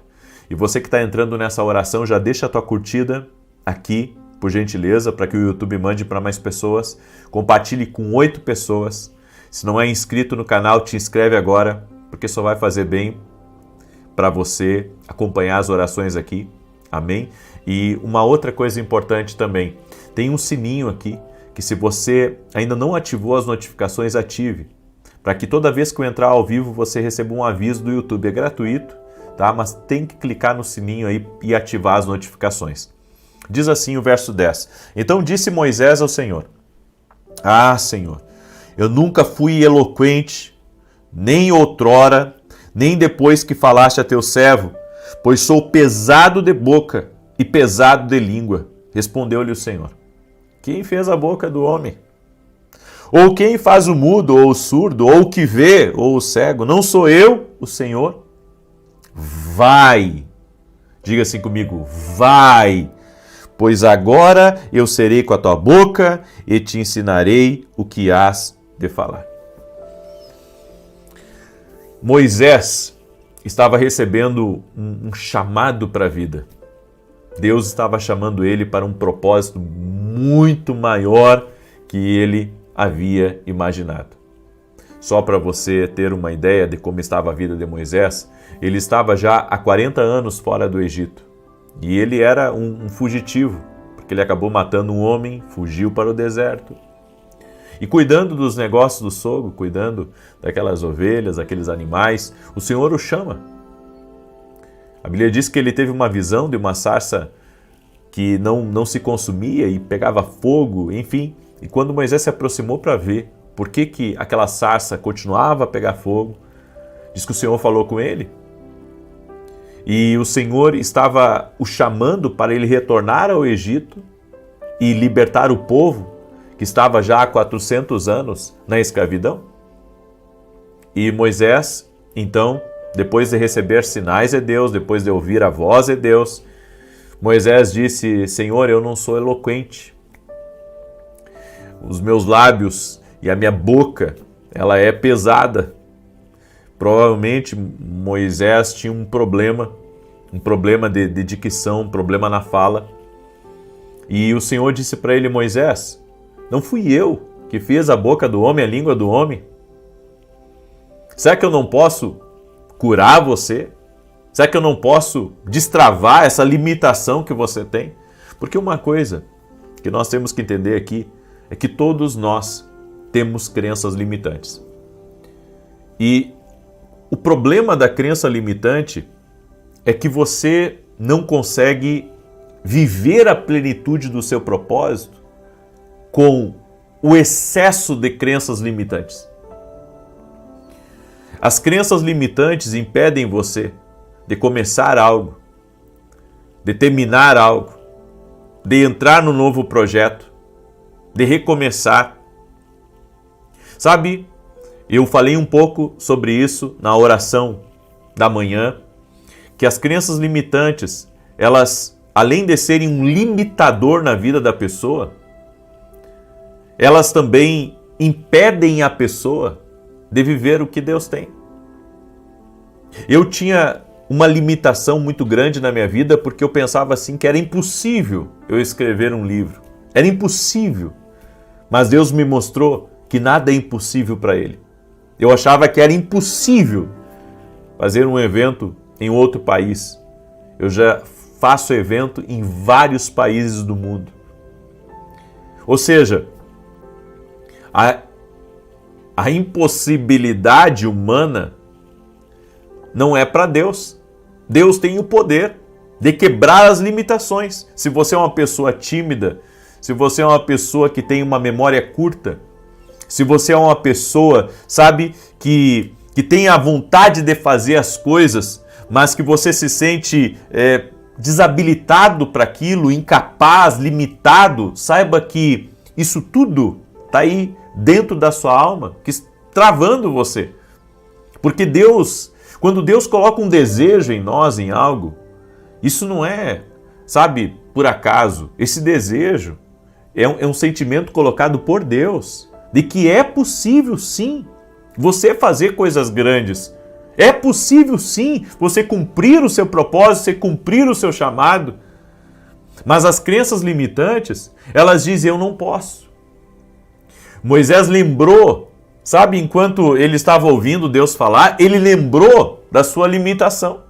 E você que está entrando nessa oração, já deixa a tua curtida aqui, por gentileza, para que o YouTube mande para mais pessoas. Compartilhe com 8 pessoas. Se não é inscrito no canal, te inscreve agora, porque só vai fazer bem para você acompanhar as orações aqui. Amém? E uma outra coisa importante também, tem um sininho aqui, que se você ainda não ativou as notificações, ative, para que toda vez que eu entrar ao vivo, você receba um aviso do YouTube. É gratuito, tá? Mas tem que clicar no sininho aí e ativar as notificações. Diz assim o verso 10. Então disse Moisés ao Senhor: Ah, Senhor, eu nunca fui eloquente, nem outrora, nem depois que falaste a teu servo, pois sou pesado de boca e pesado de língua. Respondeu-lhe o Senhor: Quem fez a boca do homem? Ou quem faz o mudo, ou o surdo, ou o que vê, ou o cego? Não sou eu, o Senhor? Vai, diga assim comigo, vai, pois agora eu serei com a tua boca e te ensinarei o que hás de falar. Moisés estava recebendo um chamado para a vida. Deus estava chamando ele para um propósito muito maior que ele havia imaginado. Só para você ter uma ideia de como estava a vida de Moisés, ele estava já há 40 anos fora do Egito. E ele era um fugitivo, porque ele acabou matando um homem, fugiu para o deserto. E cuidando dos negócios do sogro, cuidando daquelas ovelhas, aqueles animais, o Senhor o chama. A Bíblia diz que ele teve uma visão de uma sarça que não se consumia e pegava fogo, enfim. E quando Moisés se aproximou para ver por que aquela sarça continuava a pegar fogo, diz que o Senhor falou com ele. E o Senhor estava o chamando para ele retornar ao Egito e libertar o povo que estava já há 400 anos na escravidão. E Moisés, então, depois de receber sinais de Deus, depois de ouvir a voz de Deus, Moisés disse: Senhor, eu não sou eloquente. Os meus lábios e a minha boca, ela é pesada. Provavelmente Moisés tinha um problema de dicção, um problema na fala. E o Senhor disse para ele: Moisés, não fui eu que fiz a boca do homem, a língua do homem? Será que eu não posso curar você? Será que eu não posso destravar essa limitação que você tem? Porque uma coisa que nós temos que entender aqui é que todos nós temos crenças limitantes. E o problema da crença limitante é que você não consegue viver a plenitude do seu propósito com o excesso de crenças limitantes. As crenças limitantes impedem você de começar algo, de terminar algo, de entrar no novo projeto, de recomeçar. Sabe, eu falei um pouco sobre isso na oração da manhã, que as crenças limitantes, elas, além de serem um limitador na vida da pessoa, elas também impedem a pessoa de viver o que Deus tem. Eu tinha uma limitação muito grande na minha vida porque eu pensava assim que era impossível eu escrever um livro. Era impossível. Mas Deus me mostrou que nada é impossível para Ele. Eu achava que era impossível fazer um evento em outro país. Eu já faço evento em vários países do mundo. Ou seja, a impossibilidade humana não é para Deus. Deus tem o poder de quebrar as limitações. Se você é uma pessoa tímida, se você é uma pessoa que tem uma memória curta, se você é uma pessoa, sabe, que tem a vontade de fazer as coisas, mas que você se sente desabilitado para aquilo, incapaz, limitado, saiba que isso tudo está aí dentro da sua alma, que travando você. Porque Deus, quando Deus coloca um desejo em nós, em algo, isso não é, sabe, por acaso. Esse desejo é um sentimento colocado por Deus, de que é possível sim você fazer coisas grandes. É possível sim você cumprir o seu propósito, você cumprir o seu chamado. Mas as crenças limitantes, elas dizem: eu não posso. Moisés lembrou, sabe, enquanto ele estava ouvindo Deus falar, ele lembrou da sua limitação.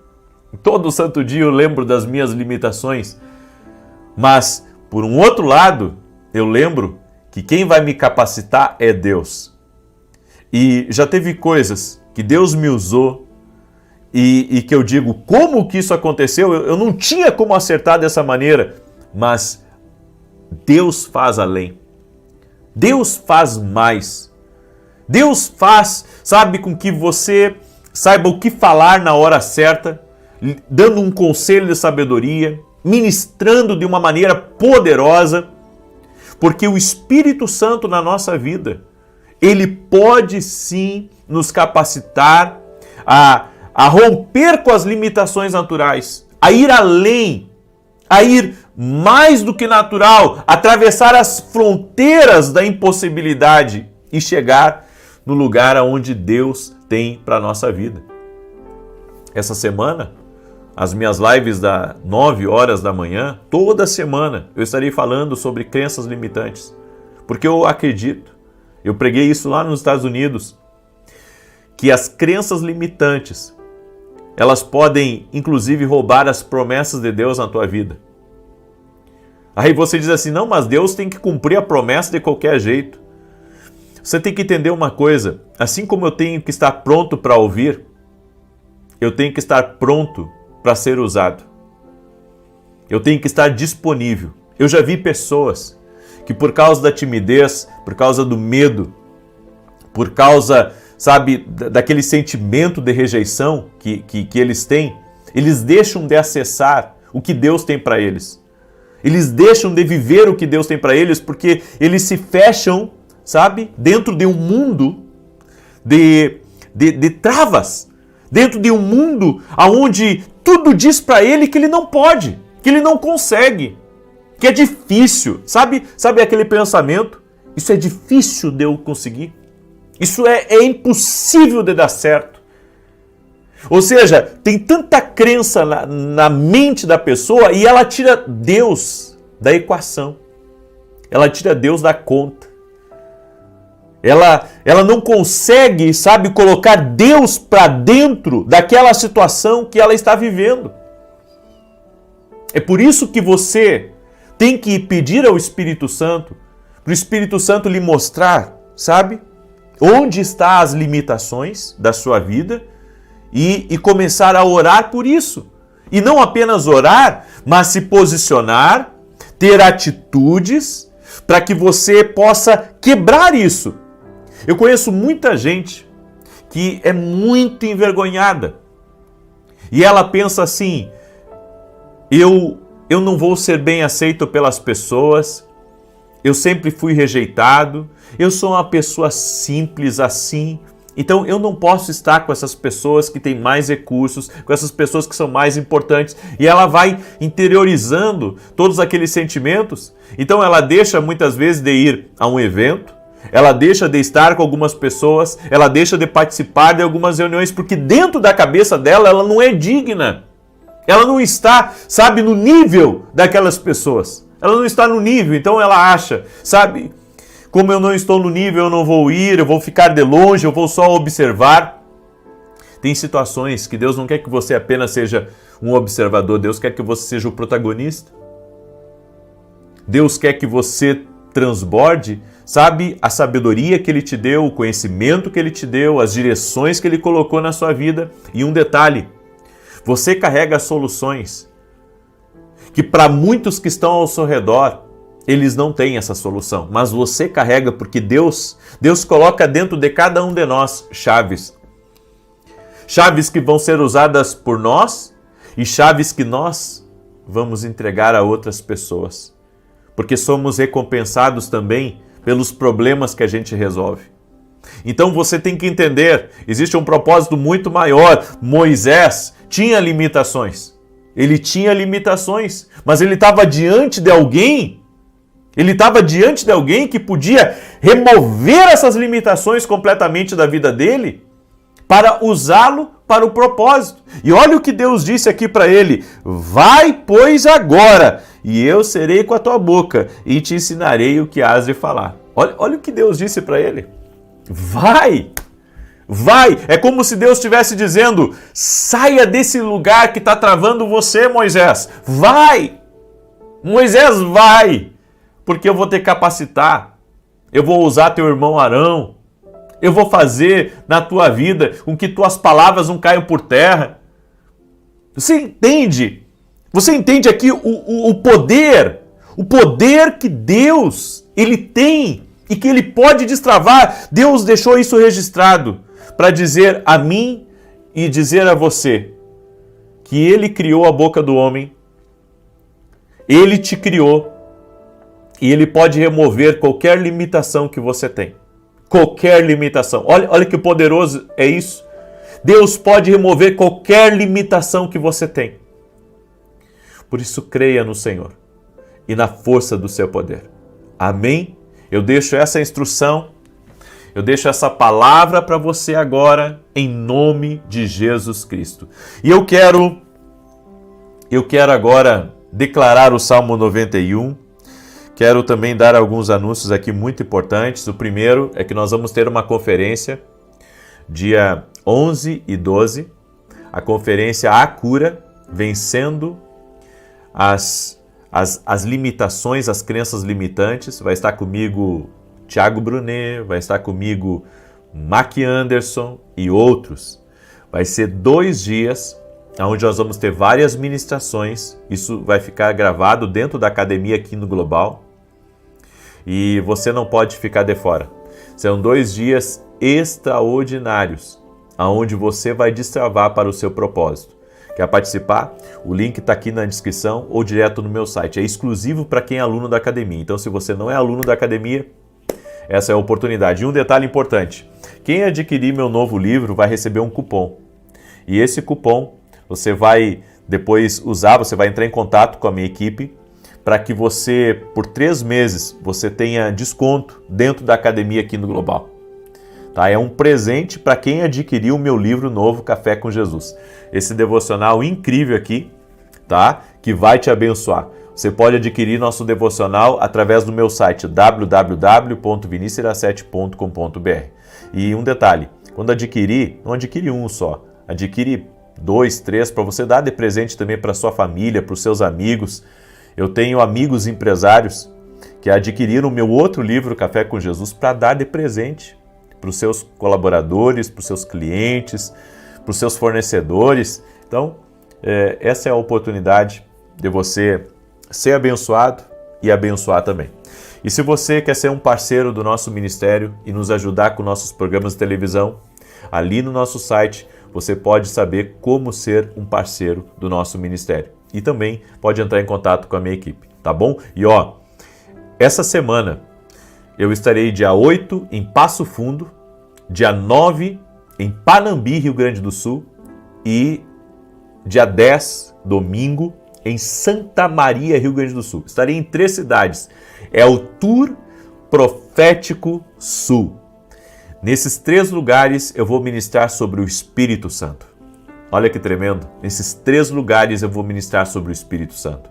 Todo santo dia eu lembro das minhas limitações. Mas, por um outro lado, eu lembro que quem vai me capacitar é Deus. E já teve coisas que Deus me usou e que eu digo, como que isso aconteceu? Eu não tinha como acertar dessa maneira, mas Deus faz além. Deus faz mais. Deus faz, sabe, com que você saiba o que falar na hora certa, dando um conselho de sabedoria, ministrando de uma maneira poderosa, porque o Espírito Santo na nossa vida, ele pode sim nos capacitar a romper com as limitações naturais, a ir além, a ir mais do que natural, atravessar as fronteiras da impossibilidade e chegar no lugar aonde Deus tem para a nossa vida. essa semana, as minhas lives das 9 horas da manhã, toda semana eu estarei falando sobre crenças limitantes. Porque eu acredito, eu preguei isso lá nos Estados Unidos, que as crenças limitantes, elas podem inclusive roubar as promessas de Deus na tua vida. Aí você diz assim, não, mas Deus tem que cumprir a promessa de qualquer jeito. Você tem que entender uma coisa, assim como eu tenho que estar pronto para ouvir, eu tenho que estar pronto para ser usado. Eu tenho que estar disponível. Eu já vi pessoas que por causa da timidez, por causa do medo, por causa, sabe, daquele sentimento de rejeição que eles têm, eles deixam de acessar o que Deus tem para eles. Eles deixam de viver o que Deus tem para eles porque eles se fecham, sabe, dentro de um mundo de travas, dentro de um mundo onde tudo diz para ele que ele não pode, que ele não consegue, que é difícil. Sabe aquele pensamento? Isso é difícil de eu conseguir. Isso é impossível de dar certo. Ou seja, tem tanta crença na mente da pessoa e ela tira Deus da equação. Ela tira Deus da conta. Ela não consegue, sabe, colocar Deus para dentro daquela situação que ela está vivendo. É por isso que você tem que pedir ao Espírito Santo, para o Espírito Santo lhe mostrar, sabe, onde estão as limitações da sua vida e começar a orar por isso. E não apenas orar, mas se posicionar, ter atitudes para que você possa quebrar isso. Eu conheço muita gente que é muito envergonhada e ela pensa assim, eu não vou ser bem aceito pelas pessoas, eu sempre fui rejeitado, eu sou uma pessoa simples assim, então eu não posso estar com essas pessoas que têm mais recursos, com essas pessoas que são mais importantes, e ela vai interiorizando todos aqueles sentimentos, então ela deixa muitas vezes de ir a um evento, ela deixa de estar com algumas pessoas, ela deixa de participar de algumas reuniões, porque dentro da cabeça dela ela não é digna. Ela não está, sabe, no nível daquelas pessoas. Ela não está no nível, então ela acha, sabe, como eu não estou no nível, eu não vou ir, eu vou ficar de longe, eu vou só observar. Tem situações que Deus não quer que você apenas seja um observador, Deus quer que você seja o protagonista. Deus quer que você transborde, sabe, a sabedoria que Ele te deu, o conhecimento que Ele te deu, as direções que Ele colocou na sua vida. E um detalhe, você carrega soluções que para muitos que estão ao seu redor, eles não têm essa solução, mas você carrega porque Deus coloca dentro de cada um de nós chaves. Chaves que vão ser usadas por nós e chaves que nós vamos entregar a outras pessoas. Porque somos recompensados também pelos problemas que a gente resolve. Então você tem que entender, existe um propósito muito maior. Moisés tinha limitações. Ele tinha limitações, mas ele estava diante de alguém. Ele estava diante de alguém que podia remover essas limitações completamente da vida dele para usá-lo para o propósito. E olha o que Deus disse aqui para ele: vai, pois, agora, e eu serei com a tua boca e te ensinarei o que has de falar. Olha o que Deus disse para ele. Vai! Vai! É como se Deus estivesse dizendo: saia desse lugar que está travando você, Moisés. Vai! Moisés, vai! Porque eu vou te capacitar. Eu vou usar teu irmão Arão. Eu vou fazer na tua vida com que tuas palavras não caiam por terra. Você entende? Você entende aqui o poder que Deus ele tem e que Ele pode destravar. Deus deixou isso registrado para dizer a mim e dizer a você que Ele criou a boca do homem, Ele te criou e Ele pode remover qualquer limitação que você tem. Qualquer limitação. Olha que poderoso é isso. Deus pode remover qualquer limitação que você tem. Por isso, creia no Senhor e na força do seu poder. Amém? Eu deixo essa instrução. Eu deixo essa palavra para você agora, em nome de Jesus Cristo. E eu quero agora declarar o Salmo 91. Quero também dar alguns anúncios aqui muito importantes. O primeiro é que nós vamos ter uma conferência dia 11 e 12, a conferência A Cura, vencendo as limitações, as crenças limitantes. Vai estar comigo Tiago Brunet, vai estar comigo Mac Anderson e outros. Vai ser 2 dias, onde nós vamos ter várias ministrações. Isso vai ficar gravado dentro da academia aqui no Global. E você não pode ficar de fora. São 2 dias extraordinários, onde você vai destravar para o seu propósito. Quer participar? O link está aqui na descrição ou direto no meu site. É exclusivo para quem é aluno da academia. Então, se você não é aluno da academia, essa é a oportunidade. E um detalhe importante: quem adquirir meu novo livro vai receber um cupom. E esse cupom você vai depois usar, você vai entrar em contato com a minha equipe para que você, por 3 meses, você tenha desconto dentro da academia aqui no Global. Tá? É um presente para quem adquiriu o meu livro novo, Café com Jesus. Esse devocional incrível aqui, tá? Que vai te abençoar. Você pode adquirir nosso devocional através do meu site www.vinicius17.com.br. E um detalhe, quando adquirir, não adquire um só, adquire 2, 3 para você dar de presente também para sua família, para os seus amigos. Eu tenho amigos empresários que adquiriram o meu outro livro, Café com Jesus, para dar de presente para os seus colaboradores, para os seus clientes, para os seus fornecedores. Então, essa é a oportunidade de você ser abençoado e abençoar também. E se você quer ser um parceiro do nosso ministério e nos ajudar com nossos programas de televisão, ali no nosso site você pode saber como ser um parceiro do nosso ministério. E também pode entrar em contato com a minha equipe, tá bom? E essa semana eu estarei dia 8 em Passo Fundo, dia 9 em Panambi, Rio Grande do Sul, e dia 10, domingo, em Santa Maria, Rio Grande do Sul. Estarei em 3 cidades. É o Tour Profético Sul. Nesses 3 lugares eu vou ministrar sobre o Espírito Santo. Olha que tremendo. Nesses 3 lugares eu vou ministrar sobre o Espírito Santo.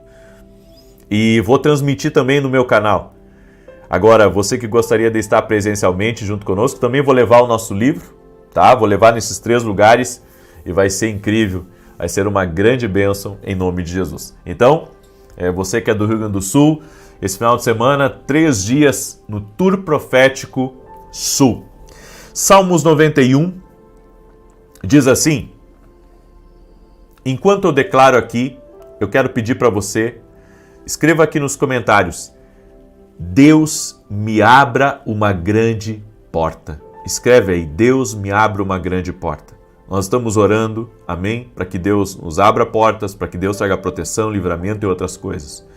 E vou transmitir também no meu canal. Agora, você que gostaria de estar presencialmente junto conosco, também vou levar o nosso livro, tá? Vou levar nesses 3 lugares e vai ser incrível. Vai ser uma grande bênção em nome de Jesus. Então, você que é do Rio Grande do Sul, esse final de semana, 3 dias no Tour Profético Sul. Salmos 91 diz assim: enquanto eu declaro aqui, eu quero pedir para você, escreva aqui nos comentários: Deus me abra uma grande porta. Escreve aí: Deus me abra uma grande porta. Nós estamos orando, amém? Para que Deus nos abra portas, para que Deus traga proteção, livramento e outras coisas.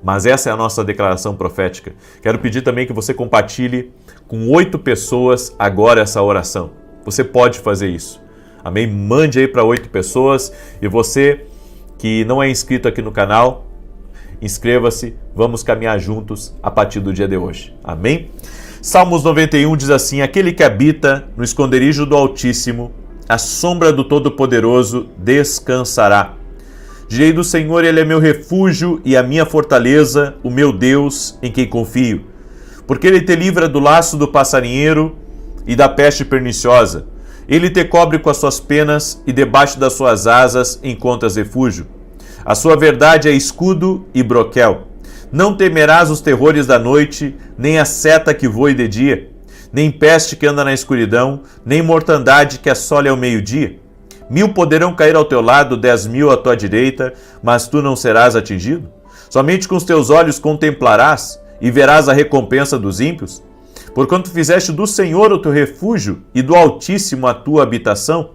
Mas essa é a nossa declaração profética. Quero pedir também que você compartilhe com 8 pessoas agora essa oração. Você pode fazer isso. Amém? Mande aí para 8 pessoas. E você que não é inscrito aqui no canal, inscreva-se. Vamos caminhar juntos a partir do dia de hoje. Amém? Salmos 91 diz assim: aquele que habita no esconderijo do Altíssimo, a sombra do Todo-Poderoso descansará. Direi do Senhor, Ele é meu refúgio e a minha fortaleza, o meu Deus em quem confio. Porque Ele te livra do laço do passarinheiro e da peste perniciosa. Ele te cobre com as suas penas e debaixo das suas asas encontras refúgio. A sua verdade é escudo e broquel. Não temerás os terrores da noite, nem a seta que voe de dia, nem peste que anda na escuridão, nem mortandade que assole ao meio-dia. 1000 poderão cair ao teu lado, 10.000 à tua direita, mas tu não serás atingido. Somente com os teus olhos contemplarás e verás a recompensa dos ímpios. Porquanto fizeste do Senhor o teu refúgio e do Altíssimo a tua habitação,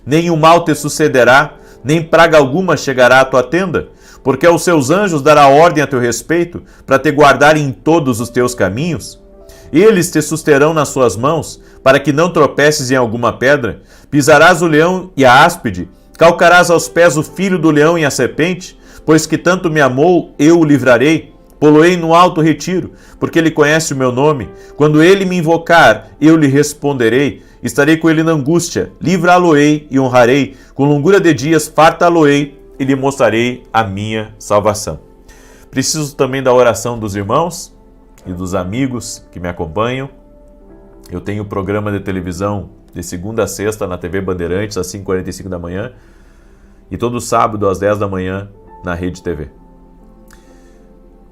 nenhum mal te sucederá, nem praga alguma chegará à tua tenda, porque aos seus anjos dará ordem a teu respeito, para te guardarem em todos os teus caminhos. Eles te susterão nas suas mãos, para que não tropeces em alguma pedra. Pisarás o leão e a áspide, calcarás aos pés o filho do leão e a serpente, pois que tanto me amou, eu o livrarei. Poloei no alto retiro, porque ele conhece o meu nome. Quando ele me invocar, eu lhe responderei. Estarei com ele na angústia, livrá-lo-ei e honrarei. Com longura de dias, fartá-lo-ei e lhe mostrarei a minha salvação. Preciso também da oração dos irmãos e dos amigos que me acompanham. Eu tenho programa de televisão de segunda a sexta na TV Bandeirantes, às 5h45 da manhã, e todo sábado às 10 da manhã na Rede TV.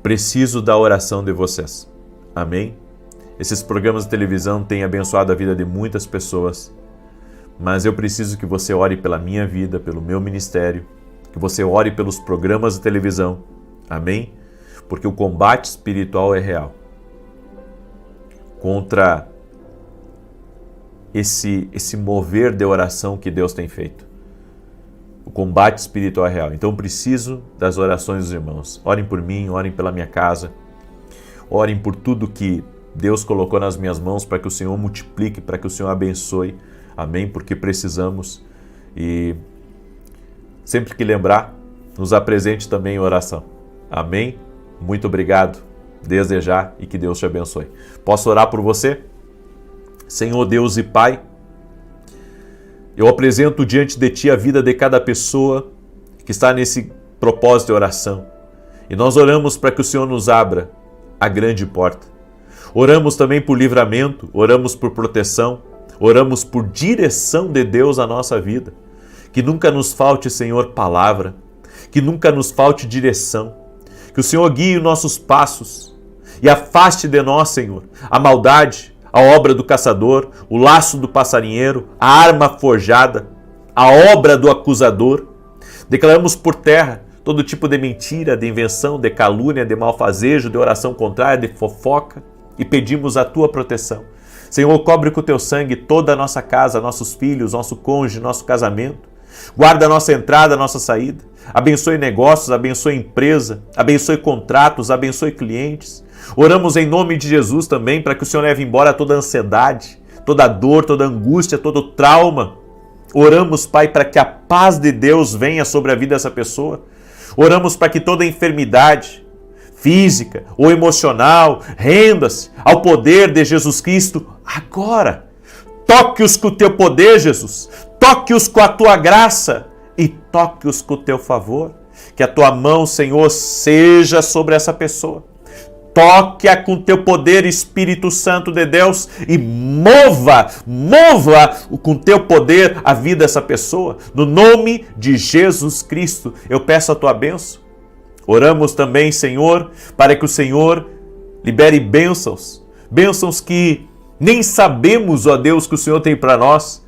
Preciso da oração de vocês. Amém? Esses programas de televisão têm abençoado a vida de muitas pessoas, mas eu preciso que você ore pela minha vida, pelo meu ministério, que você ore pelos programas de televisão. Amém? Porque o combate espiritual é real. Contra esse mover de oração que Deus tem feito. O combate espiritual é real. Então preciso das orações dos irmãos. Orem por mim, orem pela minha casa. Orem por tudo que Deus colocou nas minhas mãos para que o Senhor multiplique, para que o Senhor abençoe. Amém? Porque precisamos. E sempre que lembrar, nos apresente também em oração. Amém? Muito obrigado, desde já, e que Deus te abençoe. Posso orar por você? Senhor Deus e Pai, eu apresento diante de Ti a vida de cada pessoa que está nesse propósito de oração. E nós oramos para que o Senhor nos abra a grande porta. Oramos também por livramento, oramos por proteção, oramos por direção de Deus à nossa vida. Que nunca nos falte, Senhor, palavra, que nunca nos falte direção, que o Senhor guie os nossos passos e afaste de nós, Senhor, a maldade, a obra do caçador, o laço do passarinheiro, a arma forjada, a obra do acusador. Declaramos por terra todo tipo de mentira, de invenção, de calúnia, de malfazejo, de oração contrária, de fofoca, e pedimos a Tua proteção. Senhor, cobre com o Teu sangue toda a nossa casa, nossos filhos, nosso cônjuge, nosso casamento. Guarda a nossa entrada, a nossa saída. Abençoe negócios, abençoe empresa, abençoe contratos, abençoe clientes. Oramos em nome de Jesus também para que o Senhor leve embora toda a ansiedade, toda a dor, toda a angústia, todo o trauma. Oramos, Pai, para que a paz de Deus venha sobre a vida dessa pessoa. Oramos para que toda enfermidade física ou emocional renda-se ao poder de Jesus Cristo agora. Toque-os com o Teu poder, Jesus. Toque-os com a Tua graça e toque-os com o Teu favor. Que a Tua mão, Senhor, seja sobre essa pessoa. Toque-a com o Teu poder, Espírito Santo de Deus, e mova com o Teu poder a vida dessa pessoa. No nome de Jesus Cristo, eu peço a Tua bênção. Oramos também, Senhor, para que o Senhor libere bênçãos. Bênçãos que nem sabemos, ó Deus, que o Senhor tem para nós.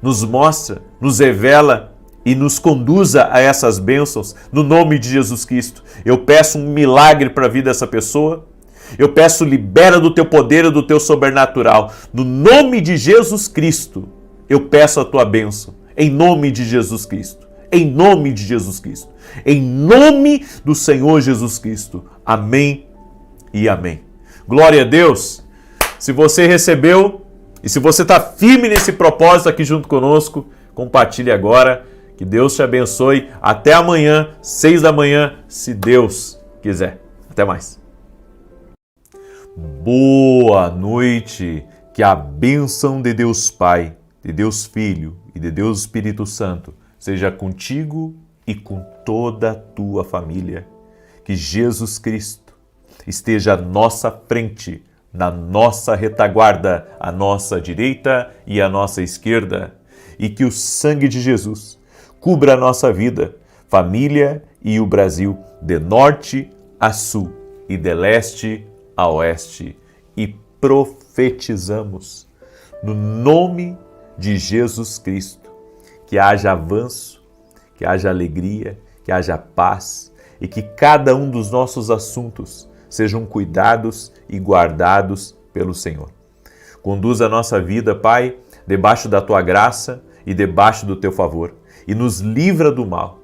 Nos mostra, nos revela e nos conduza a essas bênçãos, no nome de Jesus Cristo. Eu peço um milagre para a vida dessa pessoa. Eu peço, libera do Teu poder e do Teu sobrenatural. No nome de Jesus Cristo, eu peço a Tua bênção. Em nome de Jesus Cristo. Em nome de Jesus Cristo. Em nome do Senhor Jesus Cristo. Amém e amém. Glória a Deus. Se você recebeu e se você está firme nesse propósito aqui junto conosco, compartilhe agora. Que Deus te abençoe. Até amanhã, 6 da manhã, se Deus quiser. Até mais. Boa noite. Que a bênção de Deus Pai, de Deus Filho e de Deus Espírito Santo seja contigo e com toda a tua família. Que Jesus Cristo esteja à nossa frente, na nossa retaguarda, à nossa direita e à nossa esquerda. E que o sangue de Jesus cubra a nossa vida, família e o Brasil, de norte a sul e de leste a oeste. E profetizamos, no nome de Jesus Cristo, que haja avanço, que haja alegria, que haja paz e que cada um dos nossos assuntos sejam cuidados e guardados pelo Senhor. Conduza a nossa vida, Pai, debaixo da Tua graça e debaixo do Teu favor. E nos livra do mal,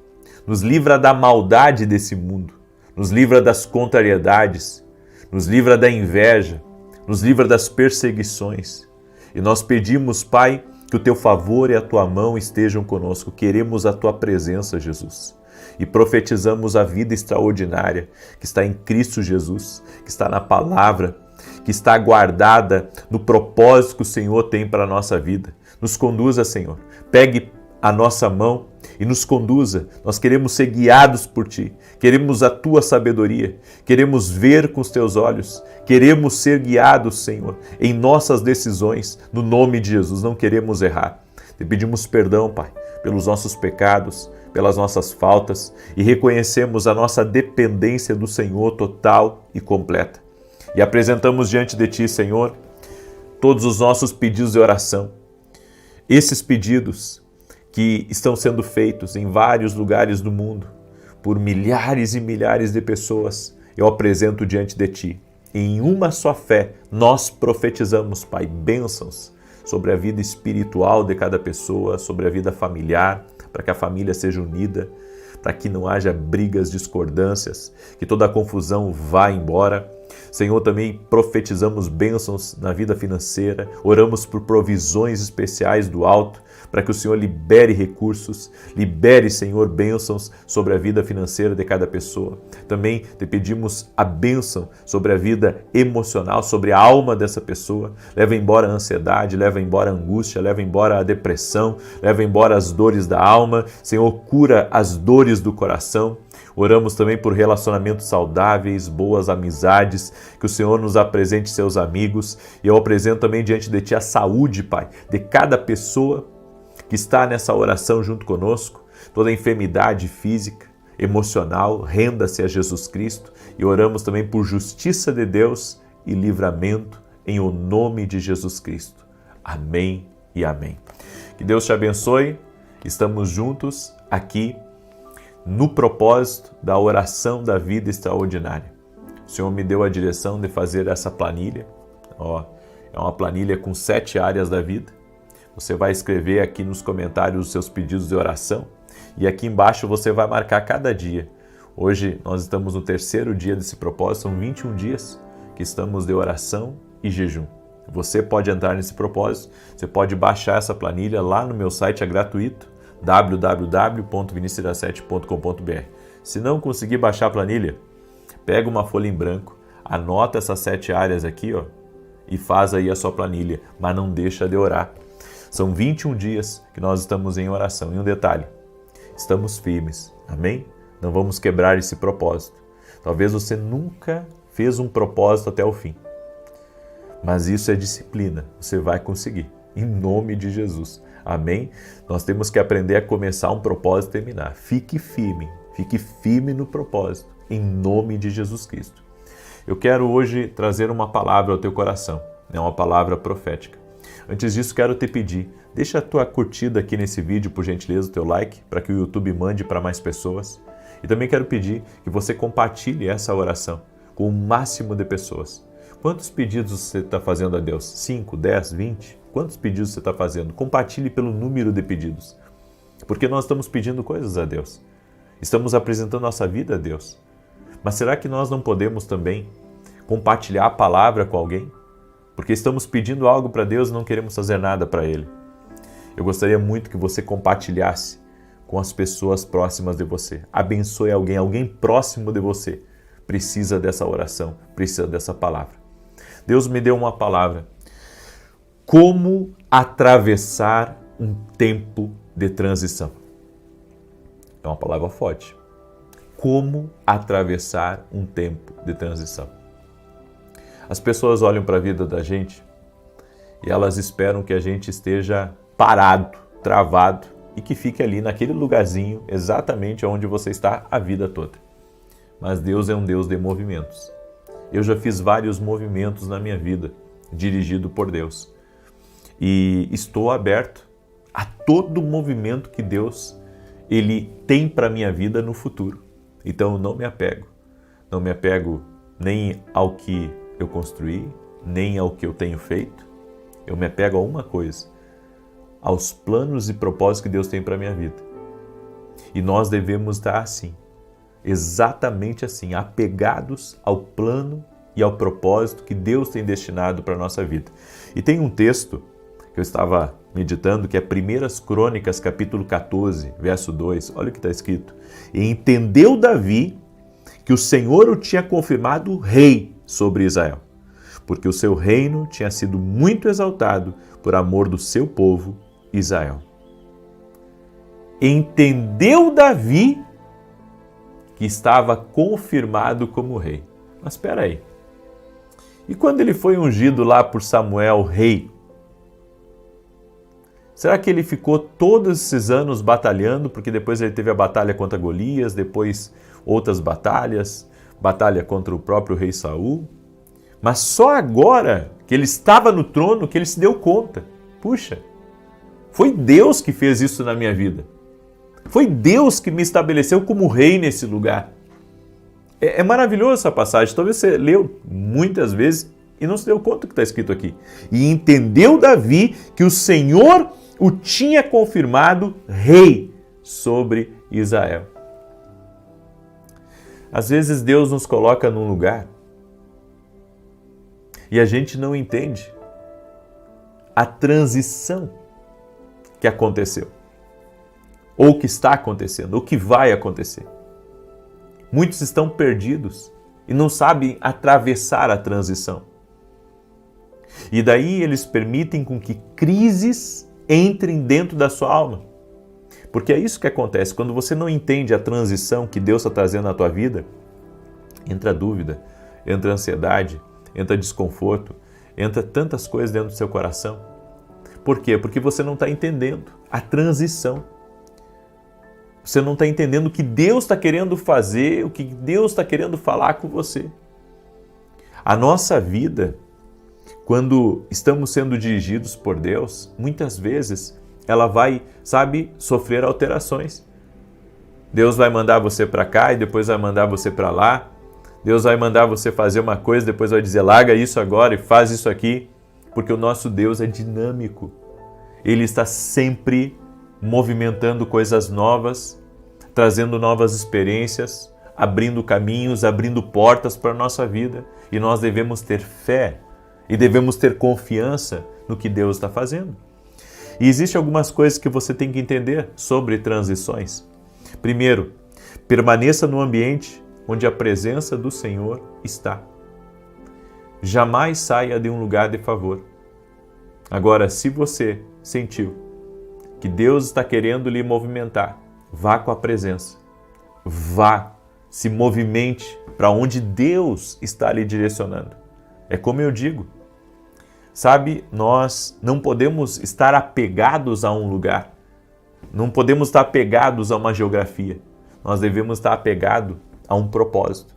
nos livra da maldade desse mundo, nos livra das contrariedades, nos livra da inveja, nos livra das perseguições. E nós pedimos, Pai, que o Teu favor e a Tua mão estejam conosco. Queremos a Tua presença, Jesus. e profetizamos a vida extraordinária que está em Cristo Jesus, que está na palavra, que está guardada no propósito que o Senhor tem para a nossa vida. Nos conduza, Senhor. Pegue a nossa mão e nos conduza. Nós queremos ser guiados por Ti. Queremos a Tua sabedoria. Queremos ver com os Teus olhos. Queremos ser guiados, Senhor, em nossas decisões. No nome de Jesus, não queremos errar. Te pedimos perdão, Pai, pelos nossos pecados, pelas nossas faltas e reconhecemos a nossa dependência do Senhor total e completa. E apresentamos diante de Ti, Senhor, todos os nossos pedidos de oração. Esses pedidos que estão sendo feitos em vários lugares do mundo, por milhares e milhares de pessoas, eu apresento diante de Ti. Em uma só fé, nós profetizamos, Pai, bênçãos sobre a vida espiritual de cada pessoa, sobre a vida familiar, para que a família seja unida, para que não haja brigas, discordâncias, que toda a confusão vá embora. Senhor, também profetizamos bênçãos na vida financeira, oramos por provisões especiais do alto, para que o Senhor libere recursos, libere, Senhor, bênçãos sobre a vida financeira de cada pessoa. Também te pedimos a bênção sobre a vida emocional, sobre a alma dessa pessoa. Leva embora a ansiedade, leva embora a angústia, leva embora a depressão, leva embora as dores da alma. Senhor, cura as dores do coração. Oramos também por relacionamentos saudáveis, boas amizades, que o Senhor nos apresente seus amigos. E eu apresento também diante de Ti a saúde, Pai, de cada pessoa que está nessa oração junto conosco, toda enfermidade física, emocional, renda-se a Jesus Cristo. E oramos também por justiça de Deus e livramento em o nome de Jesus Cristo. Amém e amém. Que Deus te abençoe. Estamos juntos aqui no propósito da oração da vida extraordinária. O Senhor me deu a direção de fazer essa planilha. É uma planilha com 7 áreas da vida. Você vai escrever aqui nos comentários os seus pedidos de oração e aqui embaixo você vai marcar cada dia. Hoje nós estamos no 3º dia desse propósito, são 21 dias que estamos de oração e jejum. Você pode entrar nesse propósito, você pode baixar essa planilha lá no meu site, é gratuito, www.vinicius17.com.br. Se não conseguir baixar a planilha, pega uma folha em branco, anota essas 7 áreas aqui, e faz aí a sua planilha, mas não deixa de orar. São 21 dias que nós estamos em oração. E um detalhe, estamos firmes, amém? Não vamos quebrar esse propósito. Talvez você nunca fez um propósito até o fim, mas isso é disciplina, você vai conseguir, em nome de Jesus, amém? Nós temos que aprender a começar um propósito e terminar. Fique firme no propósito, em nome de Jesus Cristo. Eu quero hoje trazer uma palavra ao teu coração, uma palavra profética. Antes disso, quero te pedir, deixa a tua curtida aqui nesse vídeo, por gentileza, o teu like, para que o YouTube mande para mais pessoas. E também quero pedir que você compartilhe essa oração com o máximo de pessoas. Quantos pedidos você está fazendo a Deus? 5, 10, 20? Quantos pedidos você está fazendo? Compartilhe pelo número de pedidos. Porque nós estamos pedindo coisas a Deus. Estamos apresentando nossa vida a Deus. Mas será que nós não podemos também compartilhar a palavra com alguém? Porque estamos pedindo algo para Deus e não queremos fazer nada para Ele. Eu gostaria muito que você compartilhasse com as pessoas próximas de você. Abençoe alguém próximo de você. Precisa dessa oração, precisa dessa palavra. Deus me deu uma palavra. Como atravessar um tempo de transição. É uma palavra forte. Como atravessar um tempo de transição. As pessoas olham para a vida da gente e elas esperam que a gente esteja parado, travado e que fique ali naquele lugarzinho exatamente onde você está a vida toda. Mas Deus é um Deus de movimentos. Eu já fiz vários movimentos na minha vida, dirigido por Deus. E estou aberto a todo movimento que Deus Ele tem para a minha vida no futuro. Então eu não me apego. Não me apego nem ao que eu construí, nem ao que eu tenho feito. Eu me apego a uma coisa, aos planos e propósitos que Deus tem para a minha vida. E nós devemos estar assim, exatamente assim, apegados ao plano e ao propósito que Deus tem destinado para a nossa vida. E tem um texto que eu estava meditando, que é 1 Crônicas, capítulo 14, verso 2. Olha o que está escrito. E entendeu Davi que o Senhor o tinha confirmado rei sobre Israel, porque o seu reino tinha sido muito exaltado por amor do seu povo, Israel. Entendeu Davi que estava confirmado como rei. Mas espera aí. E quando ele foi ungido lá por Samuel, rei, será que ele ficou todos esses anos batalhando, porque depois ele teve a batalha contra Golias, depois outras batalhas, batalha contra o próprio rei Saul? Mas só agora que ele estava no trono que ele se deu conta. Puxa, foi Deus que fez isso na minha vida. Foi Deus que me estabeleceu como rei nesse lugar. É maravilhosa essa passagem. Talvez você leu muitas vezes e não se deu conta do que está escrito aqui. E entendeu Davi que o Senhor o tinha confirmado rei sobre Israel. Às vezes Deus nos coloca num lugar e a gente não entende a transição que aconteceu, ou que está acontecendo, ou que vai acontecer. Muitos estão perdidos e não sabem atravessar a transição. E daí eles permitem com que crises entrem dentro da sua alma. Porque é isso que acontece, quando você não entende a transição que Deus está trazendo na tua vida, entra dúvida, entra ansiedade, entra desconforto, entra tantas coisas dentro do seu coração. Por quê? Porque você não está entendendo a transição. Você não está entendendo o que Deus está querendo fazer, o que Deus está querendo falar com você. A nossa vida, quando estamos sendo dirigidos por Deus, muitas vezes ela vai, sofrer alterações. Deus vai mandar você para cá e depois vai mandar você para lá. Deus vai mandar você fazer uma coisa, depois vai dizer, larga isso agora e faz isso aqui. Porque o nosso Deus é dinâmico. Ele está sempre movimentando coisas novas, trazendo novas experiências, abrindo caminhos, abrindo portas para a nossa vida. E nós devemos ter fé e devemos ter confiança no que Deus está fazendo. E existem algumas coisas que você tem que entender sobre transições. Primeiro, permaneça no ambiente onde a presença do Senhor está. Jamais saia de um lugar de favor. Agora, se você sentiu que Deus está querendo lhe movimentar, vá com a presença. Vá, se movimente para onde Deus está lhe direcionando. É como eu digo, nós não podemos estar apegados a um lugar. Não podemos estar apegados a uma geografia. Nós devemos estar apegados a um propósito.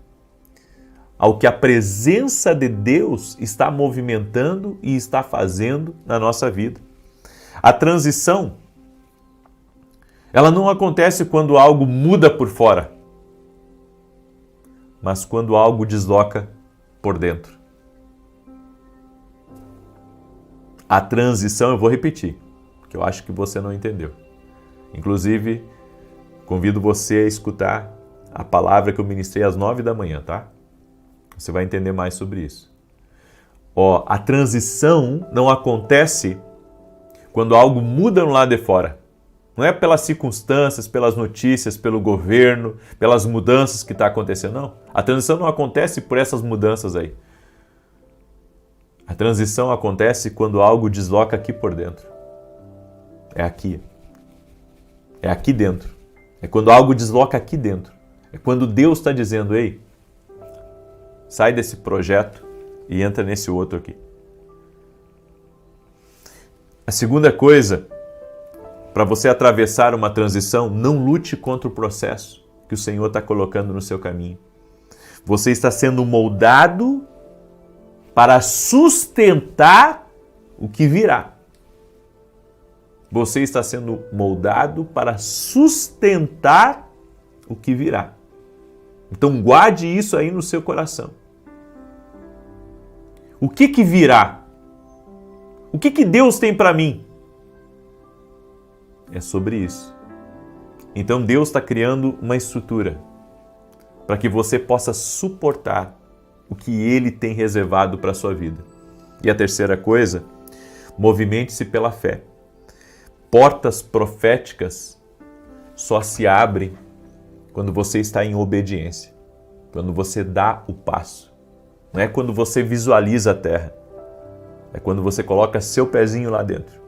Ao que a presença de Deus está movimentando e está fazendo na nossa vida. A transição, ela não acontece quando algo muda por fora, mas quando algo desloca por dentro. A transição, eu vou repetir, que eu acho que você não entendeu. Inclusive, convido você a escutar a palavra que eu ministrei às 9 da manhã, tá? Você vai entender mais sobre isso. A transição não acontece quando algo muda no lado de fora. Não é pelas circunstâncias, pelas notícias, pelo governo, pelas mudanças que está acontecendo, não. A transição não acontece por essas mudanças aí. A transição acontece quando algo desloca aqui por dentro. É aqui. É aqui dentro. É quando algo desloca aqui dentro. É quando Deus está dizendo, ei, sai desse projeto e entra nesse outro aqui. A segunda coisa, para você atravessar uma transição, não lute contra o processo que o Senhor está colocando no seu caminho. Você está sendo moldado para sustentar o que virá. Você está sendo moldado para sustentar o que virá. Então guarde isso aí no seu coração. O que virá? O que Deus tem para mim? É sobre isso. Então Deus está criando uma estrutura para que você possa suportar o que Ele tem reservado para a sua vida. E a terceira coisa, Movimente-se pela fé. Portas proféticas só se abrem quando você está em obediência, quando você dá o passo. Não é quando você visualiza a terra, é quando você coloca seu pezinho lá dentro.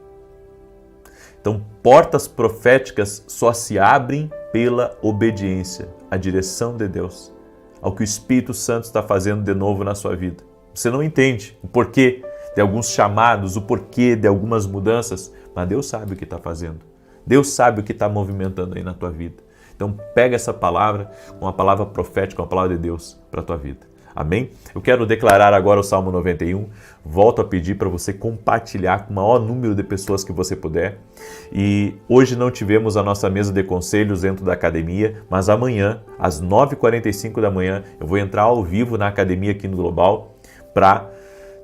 Então, portas proféticas só se abrem pela obediência à direção de Deus, ao que o Espírito Santo está fazendo de novo na sua vida. Você não entende o porquê de alguns chamados, o porquê de algumas mudanças, mas Deus sabe o que está fazendo. Deus sabe o que está movimentando aí na tua vida. Então pega essa palavra, uma palavra profética, uma palavra de Deus para a tua vida. Amém? Eu quero declarar agora o Salmo 91. Volto a pedir para você compartilhar com o maior número de pessoas que você puder. E hoje não tivemos a nossa mesa de conselhos dentro da academia, mas amanhã, às 9h45 da manhã, eu vou entrar ao vivo na academia aqui no Global para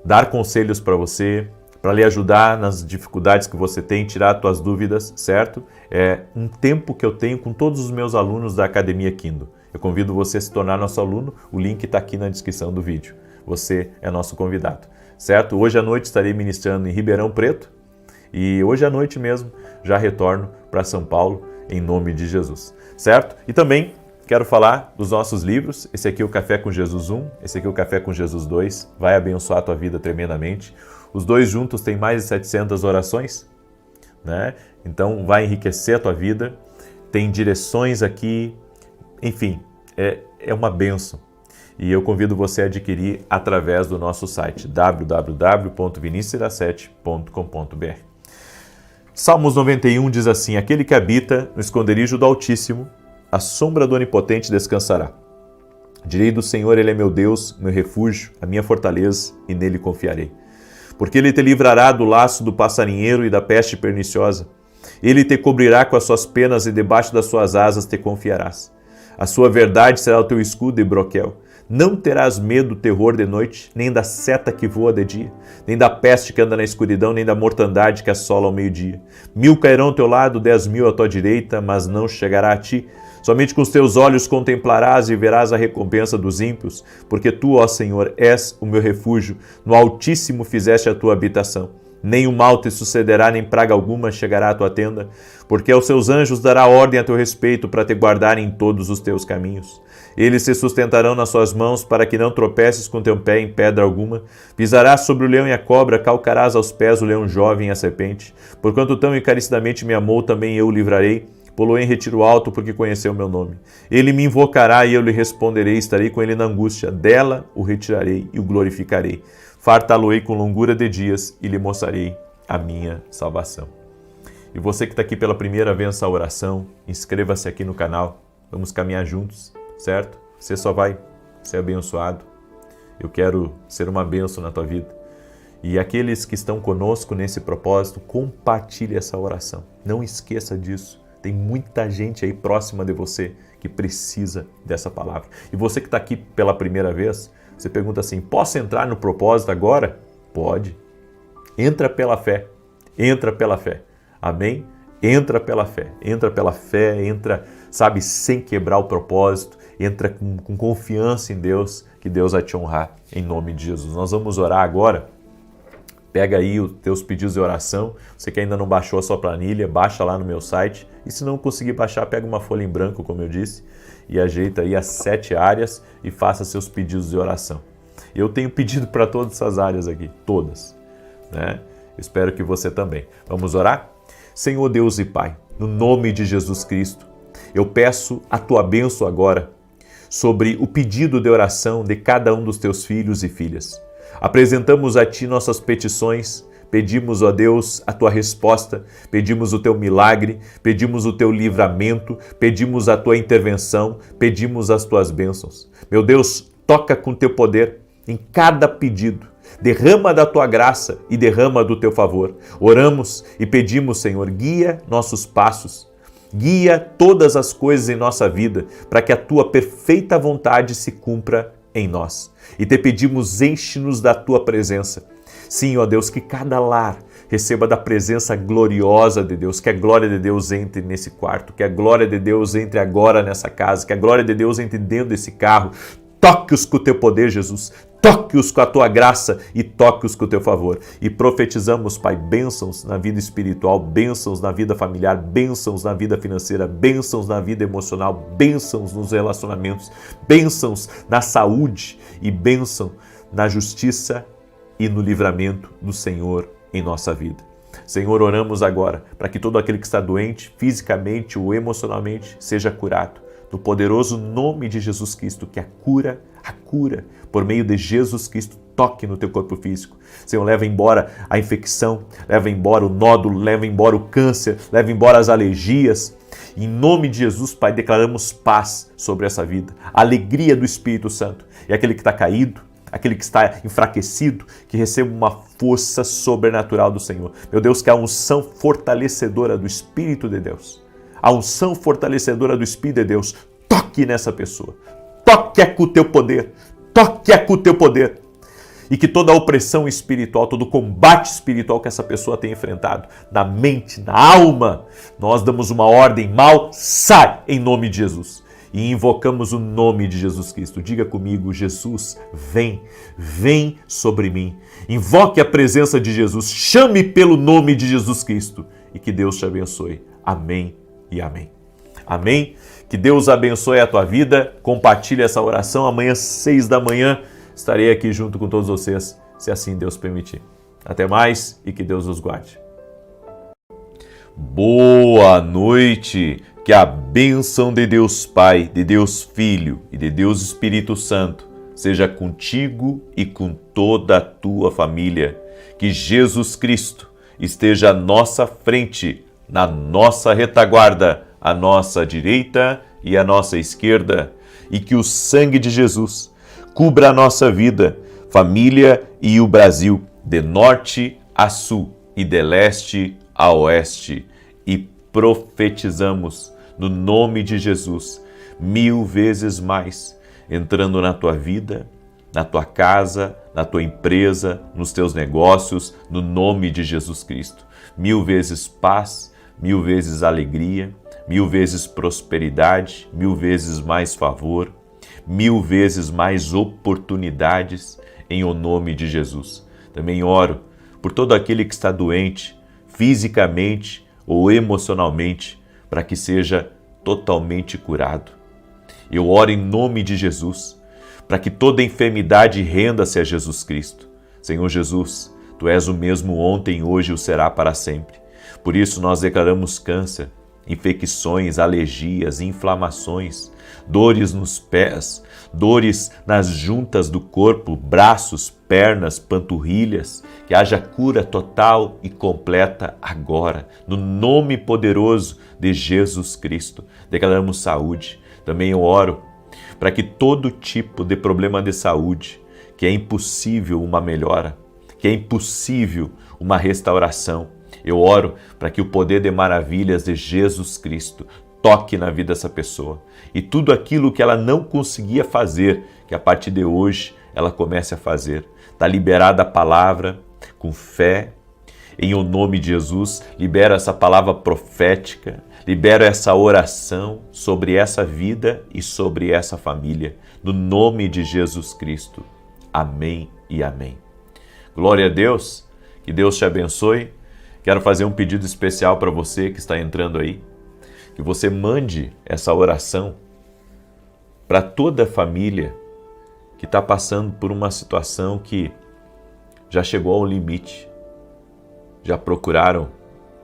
dar conselhos para você, para lhe ajudar nas dificuldades que você tem, tirar as tuas dúvidas, certo? É um tempo que eu tenho com todos os meus alunos da Academia Kindle. Eu convido você a se tornar nosso aluno, o link está aqui na descrição do vídeo. Você é nosso convidado, certo? Hoje à noite estarei ministrando em Ribeirão Preto e hoje à noite mesmo já retorno para São Paulo em nome de Jesus, certo? E também quero falar dos nossos livros. Esse aqui é o Café com Jesus 1, esse aqui é o Café com Jesus 2, vai abençoar a tua vida tremendamente. Os dois juntos têm mais de 700 orações, né? Então vai enriquecer a tua vida, tem direções aqui, enfim, é uma bênção. E eu convido você a adquirir através do nosso site www.vinicius17.com.br. Salmos 91 diz assim: aquele que habita no esconderijo do Altíssimo, a sombra do Onipotente descansará. Direi do Senhor, Ele é meu Deus, meu refúgio, a minha fortaleza, e nele confiarei. Porque Ele te livrará do laço do passarinheiro e da peste perniciosa. Ele te cobrirá com as suas penas e debaixo das suas asas te confiarás. A sua verdade será o teu escudo e broquel. Não terás medo do terror de noite, nem da seta que voa de dia, nem da peste que anda na escuridão, nem da mortandade que assola ao meio-dia. 1000 cairão ao teu lado, 10.000 à tua direita, mas não chegará a ti. Somente com os teus olhos contemplarás e verás a recompensa dos ímpios, porque tu, ó Senhor, és o meu refúgio, no Altíssimo fizeste a tua habitação. Nem o mal te sucederá, nem praga alguma chegará à tua tenda, porque aos seus anjos dará ordem a teu respeito para te guardarem em todos os teus caminhos. Eles se sustentarão nas suas mãos para que não tropeces com teu pé em pedra alguma. Pisarás sobre o leão e a cobra, calcarás aos pés o leão jovem e a serpente. Porquanto tão encarecidamente me amou, também eu o livrarei. Poloei em retiro alto, porque conheceu o meu nome. Ele me invocará e eu lhe responderei, estarei com ele na angústia. Dela o retirarei e o glorificarei. Fartá-lo-ei com longura de dias e lhe mostrarei a minha salvação. E você que está aqui pela primeira vez nessa oração, inscreva-se aqui no canal. Vamos caminhar juntos, certo? Você só vai ser abençoado. Eu quero ser uma bênção na tua vida. E aqueles que estão conosco nesse propósito, compartilhe essa oração. Não esqueça disso. Tem muita gente aí próxima de você que precisa dessa palavra. E você que está aqui pela primeira vez, você pergunta assim, posso entrar no propósito agora? Pode. Entra pela fé. Entra pela fé. Amém? Entra pela fé. Entra pela fé, entra, sabe, sem quebrar o propósito. Entra com confiança em Deus, que Deus vai te honrar em nome de Jesus. Nós vamos orar agora. Pega aí os teus pedidos de oração. Você que ainda não baixou a sua planilha, baixa lá no meu site. E se não conseguir baixar, pega uma folha em branco, como eu disse, e ajeita aí as 7 áreas e faça seus pedidos de oração. Eu tenho pedido para todas essas áreas aqui, todas, né? Espero que você também. Vamos orar? Senhor Deus e Pai, no nome de Jesus Cristo, eu peço a tua bênção agora sobre o pedido de oração de cada um dos teus filhos e filhas. Apresentamos a Ti nossas petições, pedimos, ó Deus, a Tua resposta, pedimos o Teu milagre, pedimos o Teu livramento, pedimos a Tua intervenção, pedimos as Tuas bênçãos. Meu Deus, toca com Teu poder em cada pedido, derrama da Tua graça e derrama do Teu favor. Oramos e pedimos, Senhor, guia nossos passos, guia todas as coisas em nossa vida para que a Tua perfeita vontade se cumpra em nós. E te pedimos, enche-nos da Tua presença. Sim, ó Deus, que cada lar receba da presença gloriosa de Deus, que a glória de Deus entre nesse quarto, que a glória de Deus entre agora nessa casa, que a glória de Deus entre dentro desse carro. Toque-os com o Teu poder, Jesus. toque-os com a tua graça e toque-os com o teu favor. E profetizamos, Pai, bênçãos na vida espiritual, bênçãos na vida familiar, bênçãos na vida financeira, bênçãos na vida emocional, bênçãos nos relacionamentos, bênçãos na saúde e bênção na justiça e no livramento do Senhor em nossa vida. Senhor, oramos agora para que todo aquele que está doente, fisicamente ou emocionalmente, seja curado. No poderoso nome de Jesus Cristo, que a cura, por meio de Jesus Cristo, toque no teu corpo físico. Senhor, leva embora a infecção, leva embora o nódulo, leva embora o câncer, leva embora as alergias. Em nome de Jesus, Pai, declaramos paz sobre essa vida, alegria do Espírito Santo. E aquele que está caído, aquele que está enfraquecido, que receba uma força sobrenatural do Senhor. Meu Deus, que a unção fortalecedora do Espírito de Deus, a unção fortalecedora do Espírito de Deus, toque nessa pessoa. Toque com o teu poder. Toque com o teu poder. E que toda a opressão espiritual, todo o combate espiritual que essa pessoa tem enfrentado, na mente, na alma, nós damos uma ordem: mal, sai em nome de Jesus. E invocamos o nome de Jesus Cristo. Diga comigo: Jesus, vem sobre mim. Invoque a presença de Jesus. Chame pelo nome de Jesus Cristo. E que Deus te abençoe. Amém e amém. Amém? Que Deus abençoe a tua vida. Compartilhe essa oração. Amanhã, 6 da manhã, estarei aqui junto com todos vocês, se assim Deus permitir. Até mais e que Deus os guarde. Boa noite. Que a bênção de Deus Pai, de Deus Filho e de Deus Espírito Santo seja contigo e com toda a tua família. Que Jesus Cristo esteja à nossa frente, na nossa retaguarda, à nossa direita e à nossa esquerda. E que o sangue de Jesus cubra a nossa vida, família e o Brasil, de norte a sul e de leste a oeste. E profetizamos no nome de Jesus, 1000 vezes mais, entrando na tua vida, na tua casa, na tua empresa, nos teus negócios, no nome de Jesus Cristo. 1000 vezes paz, 1000 vezes alegria, 1000 vezes prosperidade, 1000 vezes mais favor, 1000 vezes mais oportunidades, em o nome de Jesus. Também oro por todo aquele que está doente, fisicamente ou emocionalmente, para que seja totalmente curado. Eu oro em nome de Jesus, para que toda enfermidade renda-se a Jesus Cristo. Senhor Jesus, Tu és o mesmo ontem, hoje e o será para sempre. Por isso nós declaramos câncer, infecções, alergias, inflamações, dores nos pés, dores nas juntas do corpo, braços, pernas, panturrilhas, que haja cura total e completa agora, no nome poderoso de Jesus Cristo. Declaramos saúde. Também eu oro para que todo tipo de problema de saúde, que é impossível uma melhora, que é impossível uma restauração, eu oro para que o poder de maravilhas de Jesus Cristo toque na vida dessa pessoa. E tudo aquilo que ela não conseguia fazer, que a partir de hoje ela comece a fazer. Está liberada a palavra com fé. Em o nome de Jesus, libera essa palavra profética, libera essa oração sobre essa vida e sobre essa família. No nome de Jesus Cristo. Amém e amém. Glória a Deus. Que Deus te abençoe. Quero fazer um pedido especial para você que está entrando aí, que você mande essa oração para toda a família que está passando por uma situação que já chegou ao limite. Já procuraram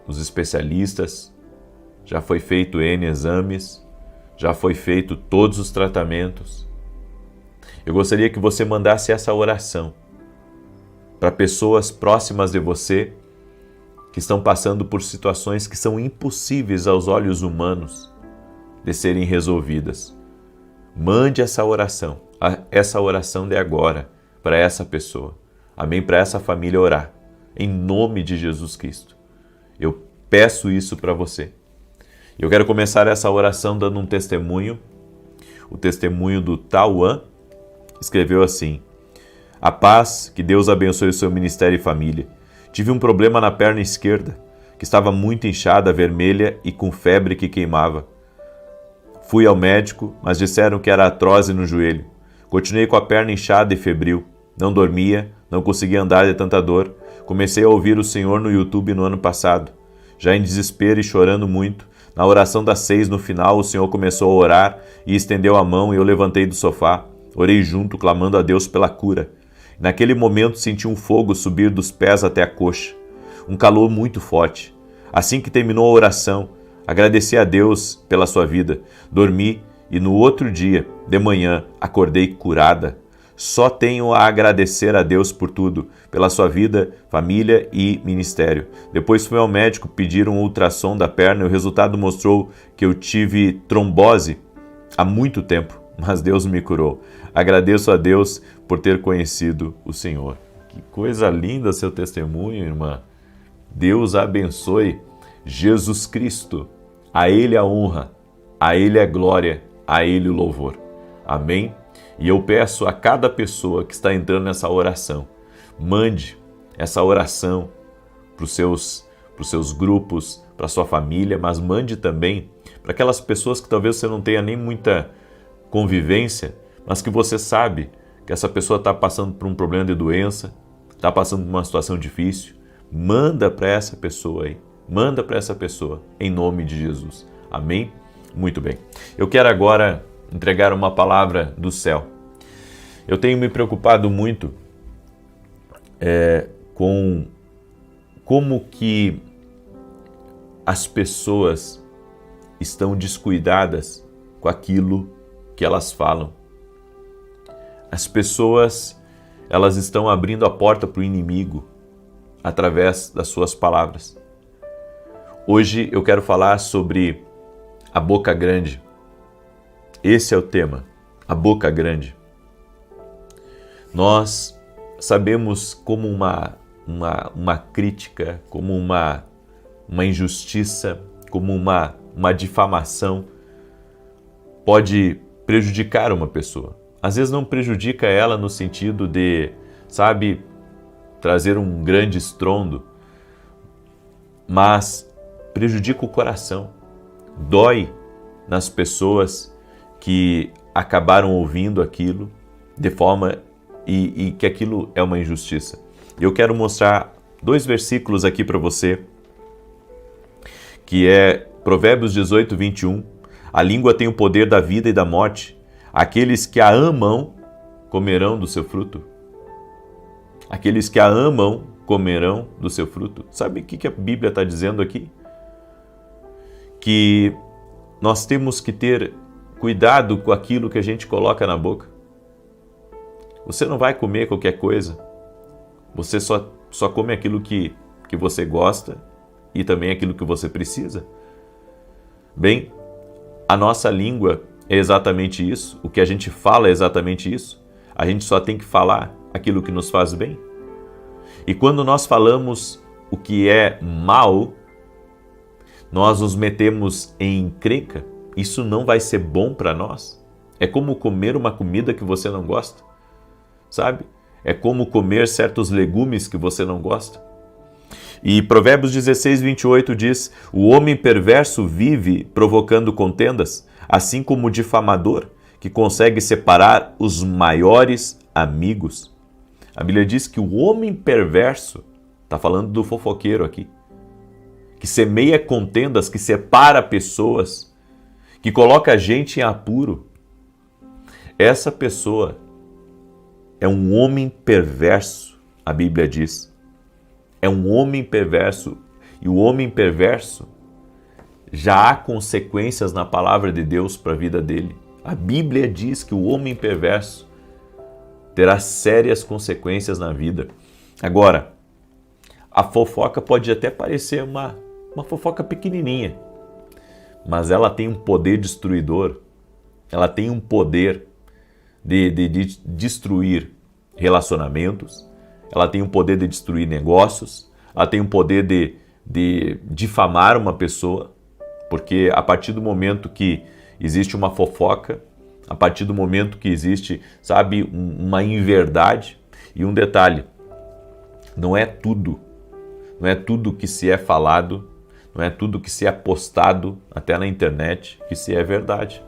os especialistas, já foi feito N exames, já foi feito todos os tratamentos. Eu gostaria que você mandasse essa oração para pessoas próximas de você que estão passando por situações que são impossíveis aos olhos humanos de serem resolvidas. Mande essa oração de agora para essa pessoa. Amém? Para essa família orar, em nome de Jesus Cristo. Eu peço isso para você. Eu quero começar essa oração dando um testemunho. O testemunho do Tauan escreveu assim: a paz, que Deus abençoe o seu ministério e família. Tive um problema na perna esquerda, que estava muito inchada, vermelha e com febre que queimava. Fui ao médico, mas disseram que era artrose no joelho. Continuei com a perna inchada e febril. não dormia, não conseguia andar de tanta dor. Comecei a ouvir o Senhor no YouTube no ano passado, já em desespero e chorando muito. Na oração das 6 no final, o Senhor começou a orar e estendeu a mão e eu levantei do sofá. Orei junto, clamando a Deus pela cura. Naquele momento senti um fogo subir dos pés até a coxa, um calor muito forte. Assim que terminou a oração, agradeci a Deus pela sua vida, dormi e no outro dia, de manhã, acordei curada. Só tenho a agradecer a Deus por tudo, pela sua vida, família e ministério. Depois fui ao médico pedir um ultrassom da perna e o resultado mostrou que eu tive trombose há muito tempo, mas Deus me curou. Agradeço a Deus por ter conhecido o Senhor. Que coisa linda seu testemunho, irmã. Deus abençoe Jesus Cristo. A Ele a honra, a Ele a glória, a Ele o louvor. Amém? E eu peço a cada pessoa que está entrando nessa oração, mande essa oração para os seus grupos, para a sua família, mas mande também para aquelas pessoas que talvez você não tenha nem muita convivência, mas que você sabe que essa pessoa está passando por um problema de doença, está passando por uma situação difícil. Manda para essa pessoa aí, manda para essa pessoa, em nome de Jesus. Amém? Muito bem. Eu quero agora entregar uma palavra do céu. Eu tenho me preocupado muito com como que as pessoas estão descuidadas com aquilo que elas falam. As pessoas, elas estão abrindo a porta para o inimigo através das suas palavras. Hoje eu quero falar sobre a boca grande. Esse é o tema, a boca grande. Nós sabemos como uma crítica, como uma injustiça, como uma difamação pode prejudicar uma pessoa. Às vezes não prejudica ela no sentido de, sabe, trazer um grande estrondo, mas prejudica o coração, dói nas pessoas que acabaram ouvindo aquilo de forma e que aquilo é uma injustiça. Eu quero mostrar 2 versículos aqui para você, que é Provérbios 18, 21. A língua tem o poder da vida e da morte. Aqueles que a amam comerão do seu fruto. Aqueles que a amam comerão do seu fruto. Sabe o que a Bíblia está dizendo aqui? Que nós temos que ter cuidado com aquilo que a gente coloca na boca. Você não vai comer qualquer coisa. Você só come aquilo que você gosta e também aquilo que você precisa. Bem, a nossa língua é exatamente isso. O que a gente fala é exatamente isso. A gente só tem que falar aquilo que nos faz bem. E quando nós falamos o que é mal, nós nos metemos em encrenca. Isso não vai ser bom para nós. É como comer uma comida que você não gosta. Sabe? É como comer certos legumes que você não gosta. E Provérbios 16, 28 diz: o homem perverso vive provocando contendas, assim como o difamador, que consegue separar os maiores amigos. A Bíblia diz que o homem perverso, está falando do fofoqueiro aqui, que semeia contendas, que separa pessoas, que coloca a gente em apuro. Essa pessoa é um homem perverso, a Bíblia diz. É um homem perverso. E o homem perverso, já há consequências na palavra de Deus para a vida dele. A Bíblia diz que o homem perverso terá sérias consequências na vida. Agora, a fofoca pode até parecer uma fofoca pequenininha, mas ela tem um poder destruidor. Ela tem um poder de destruir relacionamentos, ela tem o poder de destruir negócios, ela tem o poder de difamar uma pessoa, porque a partir do momento que existe uma fofoca, a partir do momento que existe, sabe, uma inverdade, e um detalhe, não é tudo que se é falado, não é tudo que se é postado até na internet que se é verdade.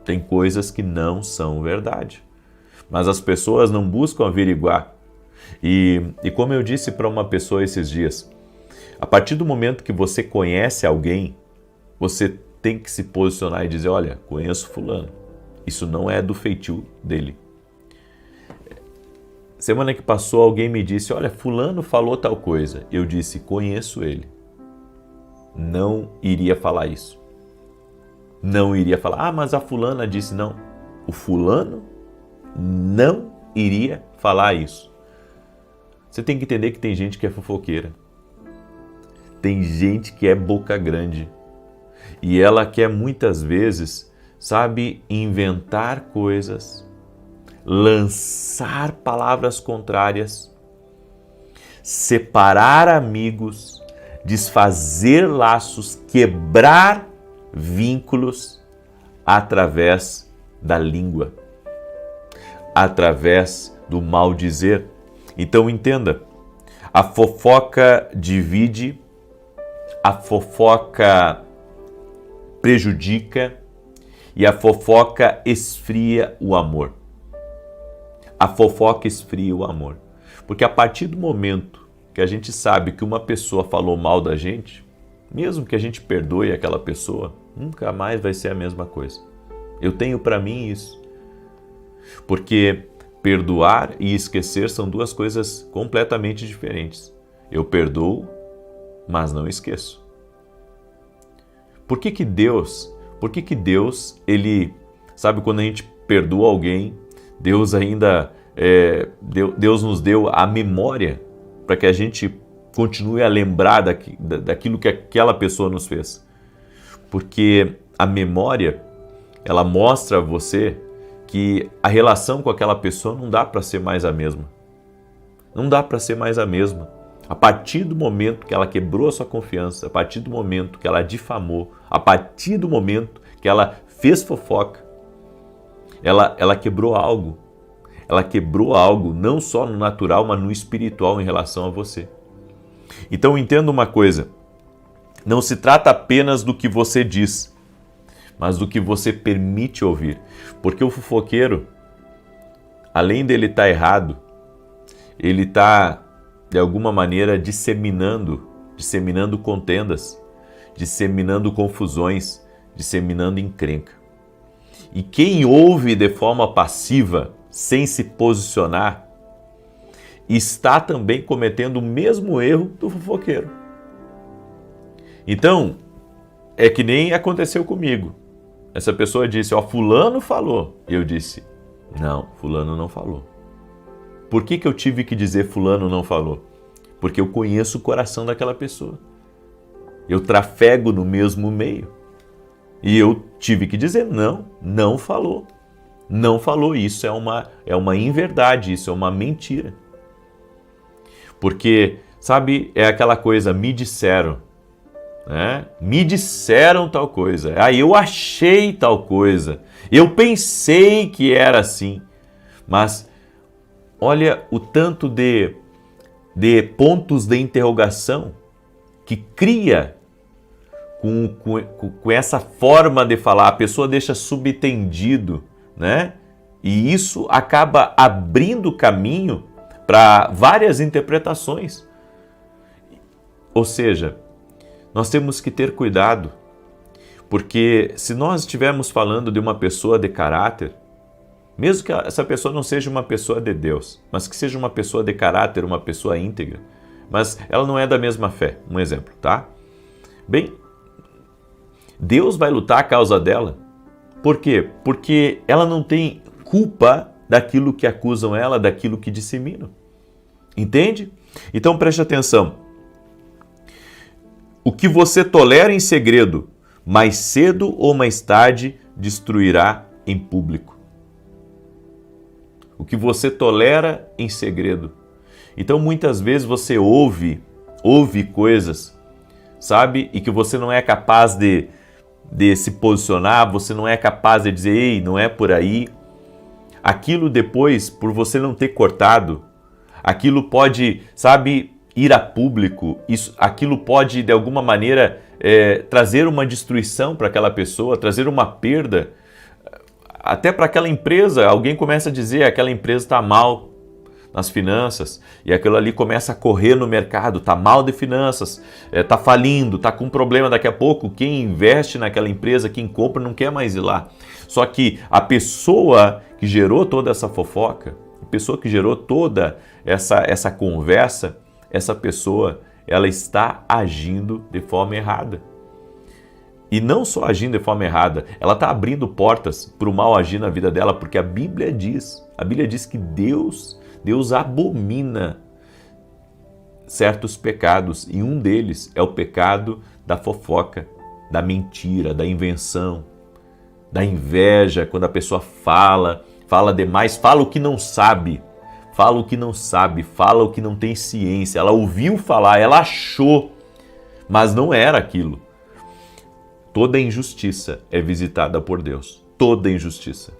Tem coisas que não são verdade. mas as pessoas não buscam averiguar. E como eu disse para uma pessoa esses dias, a partir do momento que você conhece alguém, você tem que se posicionar e dizer, olha, conheço fulano, isso não é do feitio dele. Semana que passou alguém me disse, olha, fulano falou tal coisa. Eu disse, conheço ele. Não iria falar isso. Não iria falar, mas a fulana disse, não. O fulano não iria falar isso. Você tem que entender que tem gente que é fofoqueira. Tem gente que é boca grande. E ela quer muitas vezes, sabe, inventar coisas, lançar palavras contrárias, separar amigos, desfazer laços, quebrar vínculos através da língua, através do mal dizer. Então entenda, a fofoca divide, a fofoca prejudica e a fofoca esfria o amor. A fofoca esfria o amor. Porque a partir do momento que a gente sabe que uma pessoa falou mal da gente, mesmo que a gente perdoe aquela pessoa, nunca mais vai ser a mesma coisa. Eu tenho para mim isso. Porque perdoar e esquecer são duas coisas completamente diferentes. Eu perdoo, mas não esqueço. Por que Deus, ele, sabe, quando a gente perdoa alguém, Deus ainda, Deus nos deu a memória para que a gente continue a lembrar daquilo que aquela pessoa nos fez. Porque a memória, ela mostra a você que a relação com aquela pessoa não dá para ser mais a mesma. Não dá para ser mais a mesma. A partir do momento que ela quebrou a sua confiança, a partir do momento que ela difamou, a partir do momento que ela fez fofoca, ela quebrou algo. Ela quebrou algo não só no natural, mas no espiritual em relação a você. Então entenda uma coisa, não se trata apenas do que você diz, mas do que você permite ouvir. Porque o fofoqueiro, além dele estar errado, ele está, de alguma maneira, disseminando contendas, disseminando confusões, disseminando encrenca. E quem ouve de forma passiva, sem se posicionar, está também cometendo o mesmo erro do fofoqueiro. Então, é que nem aconteceu comigo. Essa pessoa disse, fulano falou. E eu disse, não, fulano não falou. Por que eu tive que dizer fulano não falou? Porque eu conheço o coração daquela pessoa. Eu trafego no mesmo meio. E eu tive que dizer, não falou. Não falou, isso é uma inverdade, isso é uma mentira. Porque, sabe, é aquela coisa, me disseram, né? Me disseram tal coisa, eu achei tal coisa, eu pensei que era assim. Mas olha o tanto de pontos de interrogação que cria com essa forma de falar, a pessoa deixa subentendido, né? E isso acaba abrindo caminho para várias interpretações. Ou seja, nós temos que ter cuidado, porque se nós estivermos falando de uma pessoa de caráter, mesmo que essa pessoa não seja uma pessoa de Deus, mas que seja uma pessoa de caráter, uma pessoa íntegra, mas ela não é da mesma fé, um exemplo, tá? Bem, Deus vai lutar a causa dela. Por quê? Porque ela não tem culpa daquilo que acusam ela, daquilo que disseminam. Entende? Então preste atenção. O que você tolera em segredo, mais cedo ou mais tarde, destruirá em público. O que você tolera em segredo. Então muitas vezes você ouve coisas, sabe? E que você não é capaz de se posicionar, você não é capaz de dizer, ei, não é por aí. Aquilo depois, por você não ter cortado, aquilo pode, sabe, ir a público, aquilo pode, de alguma maneira, trazer uma destruição para aquela pessoa, trazer uma perda. até para aquela empresa, alguém começa a dizer aquela empresa está mal nas finanças, e aquilo ali começa a correr no mercado, está mal de finanças, está falindo, está com problema. Daqui a pouco quem investe naquela empresa, quem compra, não quer mais ir lá. Só que a pessoa que gerou toda essa fofoca, a pessoa que gerou toda essa conversa, essa pessoa, ela está agindo de forma errada. E não só agindo de forma errada, ela está abrindo portas para o mal agir na vida dela, porque a Bíblia diz que Deus abomina certos pecados, e um deles é o pecado da fofoca, da mentira, da invenção, da inveja, quando a pessoa fala demais, fala o que não sabe, fala o que não tem ciência. Ela ouviu falar, ela achou, mas não era aquilo. Toda injustiça é visitada por Deus. Toda injustiça.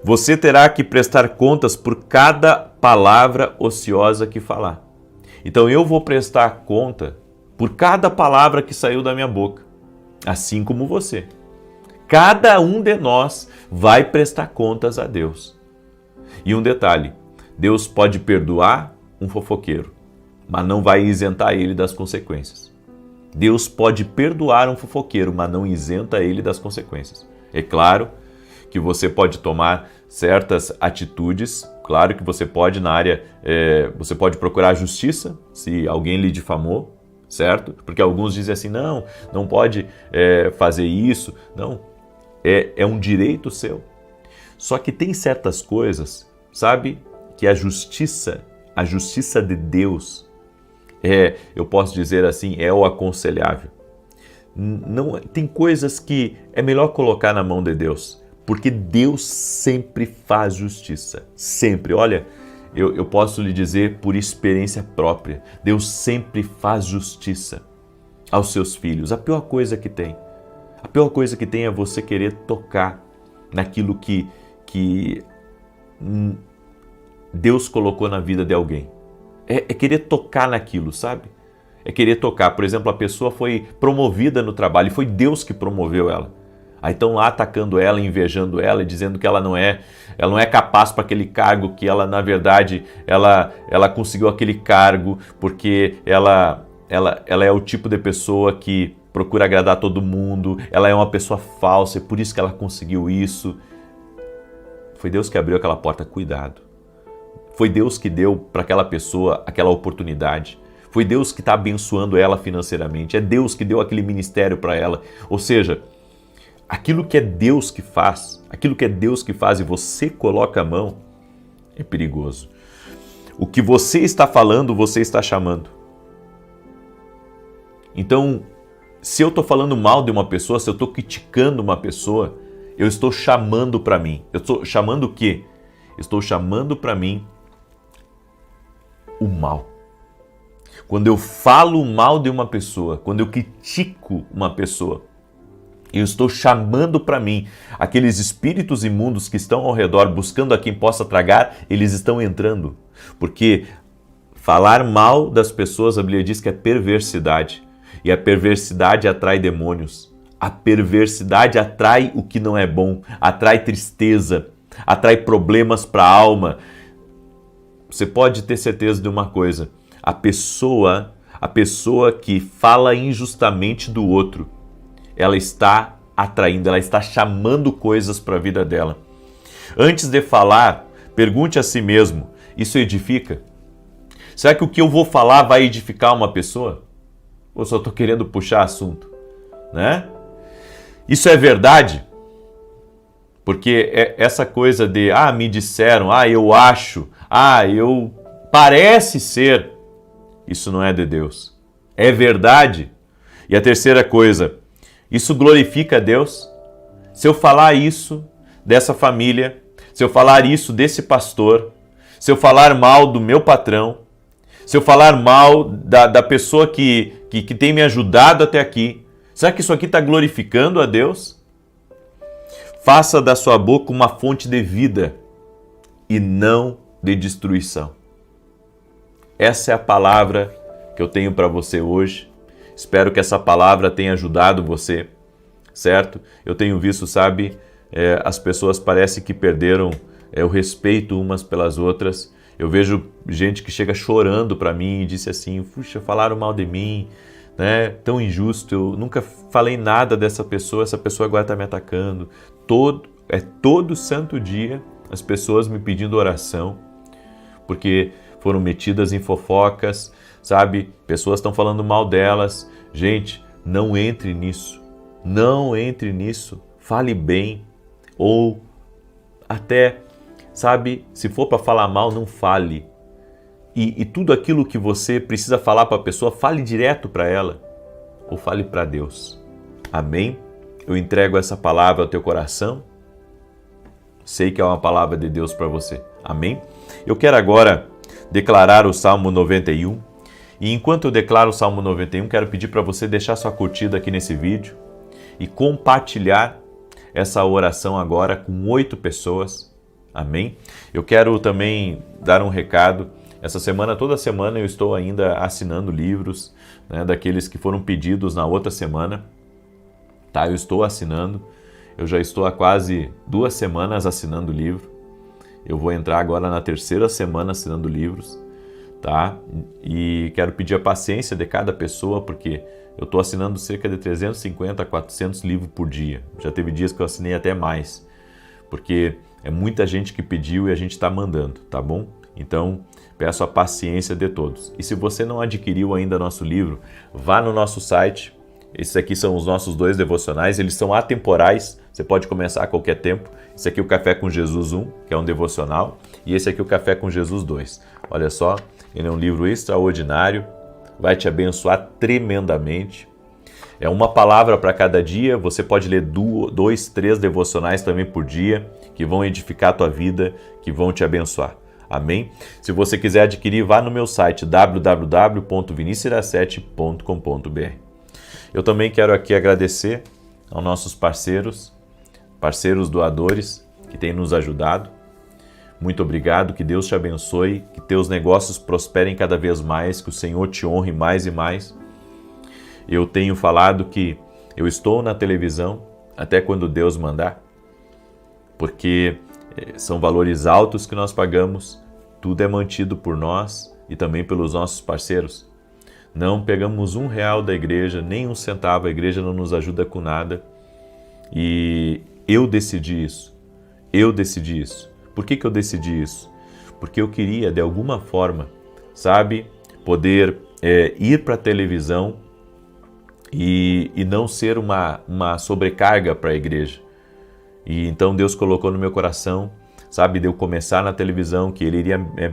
Você terá que prestar contas por cada palavra ociosa que falar. Então eu vou prestar conta por cada palavra que saiu da minha boca, assim como você. Cada um de nós vai prestar contas a Deus. E um detalhe, Deus pode perdoar um fofoqueiro, mas não vai isentar ele das consequências. Deus pode perdoar um fofoqueiro, mas não isenta ele das consequências. É claro que você pode tomar certas atitudes, claro que você pode você pode procurar justiça se alguém lhe difamou, certo? Porque alguns dizem assim, não pode fazer isso, não, é um direito seu. Só que tem certas coisas, sabe, que a justiça de Deus, eu posso dizer assim, é o aconselhável. Não, tem coisas que é melhor colocar na mão de Deus, porque Deus sempre faz justiça, sempre. Olha, eu posso lhe dizer por experiência própria, Deus sempre faz justiça aos seus filhos. A pior coisa que tem é você querer tocar naquilo que Deus colocou na vida de alguém. É querer tocar naquilo, sabe? É querer tocar. Por exemplo, a pessoa foi promovida no trabalho e foi Deus que promoveu ela. Aí estão lá atacando ela, invejando ela e dizendo que ela não é capaz para aquele cargo, que ela, na verdade, ela conseguiu aquele cargo porque ela é o tipo de pessoa que procura agradar todo mundo, ela é uma pessoa falsa e por isso que ela conseguiu isso. Foi Deus que abriu aquela porta, cuidado. Foi Deus que deu para aquela pessoa aquela oportunidade. Foi Deus que está abençoando ela financeiramente. É Deus que deu aquele ministério para ela. Ou seja, aquilo que é Deus que faz e você coloca a mão, é perigoso. O que você está falando, você está chamando. Então, se eu estou falando mal de uma pessoa, se eu estou criticando uma pessoa, eu estou chamando para mim. Eu estou chamando o quê? Eu estou chamando para mim o mal. Quando eu falo mal de uma pessoa, quando eu critico uma pessoa, eu estou chamando para mim aqueles espíritos imundos que estão ao redor buscando a quem possa tragar, eles estão entrando. Porque falar mal das pessoas, a Bíblia diz que é perversidade. E a perversidade atrai demônios. A perversidade atrai o que não é bom, atrai tristeza, atrai problemas para a alma. Você pode ter certeza de uma coisa, a pessoa que fala injustamente do outro, ela está atraindo, ela está chamando coisas para a vida dela. Antes de falar, pergunte a si mesmo, isso edifica? Será que o que eu vou falar vai edificar uma pessoa? Ou só estou querendo puxar assunto, né? Isso é verdade? Porque essa coisa de, me disseram, eu acho, eu parece ser, isso não é de Deus. É verdade? E a terceira coisa, isso glorifica a Deus? Se eu falar isso dessa família, se eu falar isso desse pastor, se eu falar mal do meu patrão, se eu falar mal da pessoa que tem me ajudado até aqui, será que isso aqui está glorificando a Deus? Faça da sua boca uma fonte de vida e não de destruição. Essa é a palavra que eu tenho para você hoje. Espero que essa palavra tenha ajudado você, certo? Eu tenho visto, as pessoas parecem que perderam o respeito umas pelas outras. Eu vejo gente que chega chorando para mim e disse assim, puxa, falaram mal de mim, né? Tão injusto, eu nunca falei nada dessa pessoa, essa pessoa agora está me atacando. Todo santo dia as pessoas me pedindo oração, porque foram metidas em fofocas, sabe? Pessoas estão falando mal delas. Gente, não entre nisso, não entre nisso, fale bem, ou até... Sabe, se for para falar mal, não fale. E tudo aquilo que você precisa falar para a pessoa, fale direto para ela ou fale para Deus. Amém? Eu entrego essa palavra ao teu coração. Sei que é uma palavra de Deus para você. Amém? Eu quero agora declarar o Salmo 91. E enquanto eu declaro o Salmo 91, quero pedir para você deixar sua curtida aqui nesse vídeo e compartilhar essa oração agora com 8 pessoas. Amém? Eu quero também dar um recado. Essa semana, toda semana, eu estou ainda assinando livros, né, daqueles que foram pedidos na outra semana. Tá? Eu estou assinando. Eu já estou há quase 2 semanas assinando o livro. Eu vou entrar agora na 3ª semana assinando livros. Tá? E quero pedir a paciência de cada pessoa, porque eu estou assinando cerca de 350 a 400 livros por dia. Já teve dias que eu assinei até mais, porque é muita gente que pediu e a gente está mandando, tá bom? Então, peço a paciência de todos. E se você não adquiriu ainda nosso livro, vá no nosso site. Esses aqui são os nossos 2 devocionais, eles são atemporais, você pode começar a qualquer tempo. Esse aqui é o Café com Jesus 1, que é um devocional, e esse aqui é o Café com Jesus 2. Olha só, ele é um livro extraordinário, vai te abençoar tremendamente. É uma palavra para cada dia, você pode ler 2, 3 devocionais também por dia, que vão edificar a tua vida, que vão te abençoar. Amém? Se você quiser adquirir, vá no meu site www.vinicius17.com.br. Eu também quero aqui agradecer aos nossos parceiros doadores que têm nos ajudado. Muito obrigado, que Deus te abençoe, que teus negócios prosperem cada vez mais, que o Senhor te honre mais e mais. Eu tenho falado que eu estou na televisão até quando Deus mandar, porque são valores altos que nós pagamos, tudo é mantido por nós e também pelos nossos parceiros. Não pegamos R$1 da igreja, nem 1 centavo, a igreja não nos ajuda com nada. E eu decidi isso. Por que eu decidi isso? Porque eu queria, de alguma forma, sabe, poder ir para a televisão e não ser uma sobrecarga para a igreja. E então Deus colocou no meu coração, sabe, de eu começar na televisão, que Ele iria me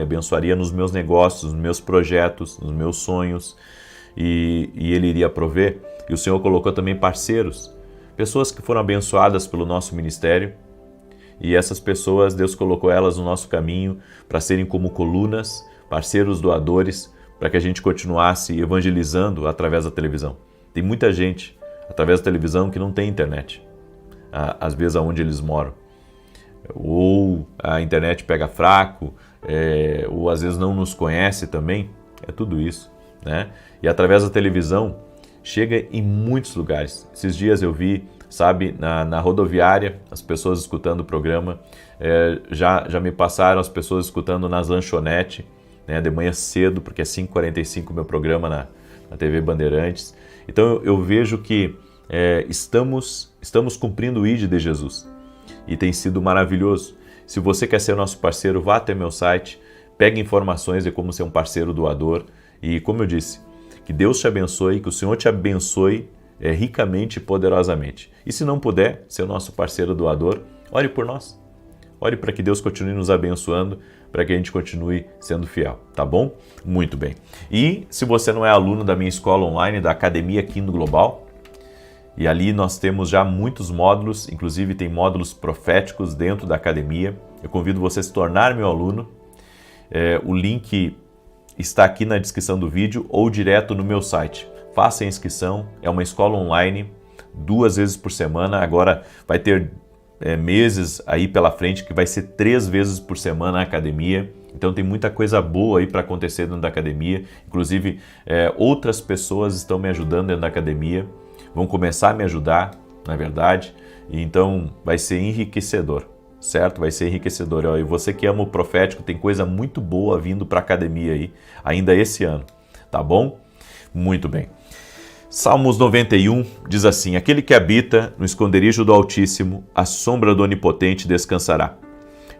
abençoaria nos meus negócios, nos meus projetos, nos meus sonhos, e Ele iria prover. E o Senhor colocou também parceiros, pessoas que foram abençoadas pelo nosso ministério, e essas pessoas, Deus colocou elas no nosso caminho para serem como colunas, parceiros doadores, para que a gente continuasse evangelizando através da televisão. Tem muita gente, através da televisão, que não tem internet, às vezes aonde eles moram. Ou a internet pega fraco, ou às vezes não nos conhece também, é tudo isso, né? E através da televisão chega em muitos lugares. Esses dias eu vi, sabe, na rodoviária, as pessoas escutando o programa, já me passaram as pessoas escutando nas lanchonetes, né, de manhã cedo, porque é 5h45 meu programa na TV Bandeirantes. Então eu vejo que estamos cumprindo o ID de Jesus. E tem sido maravilhoso. Se você quer ser nosso parceiro, vá até meu site, pegue informações de como ser um parceiro doador. E como eu disse, que Deus te abençoe, que o Senhor te abençoe ricamente e poderosamente. E se não puder ser o nosso parceiro doador, ore por nós. Ore para que Deus continue nos abençoando, para que a gente continue sendo fiel, tá bom? Muito bem. E se você não é aluno da minha escola online, da Academia Kingdom Global, e ali nós temos já muitos módulos, inclusive tem módulos proféticos dentro da academia. Eu convido você a se tornar meu aluno. O link está aqui na descrição do vídeo ou direto no meu site. Faça a inscrição, é uma escola online, 2 vezes por semana. Agora vai ter meses aí pela frente que vai ser 3 vezes por semana a academia. Então tem muita coisa boa aí para acontecer dentro da academia. Inclusive outras pessoas estão me ajudando dentro da academia. Vão começar a me ajudar, na verdade. Então vai ser enriquecedor, certo? Vai ser enriquecedor. E você que ama o profético, tem coisa muito boa vindo para a academia aí, ainda esse ano, tá bom? Muito bem. Salmos 91 diz assim: aquele que habita no esconderijo do Altíssimo, à sombra do Onipotente descansará.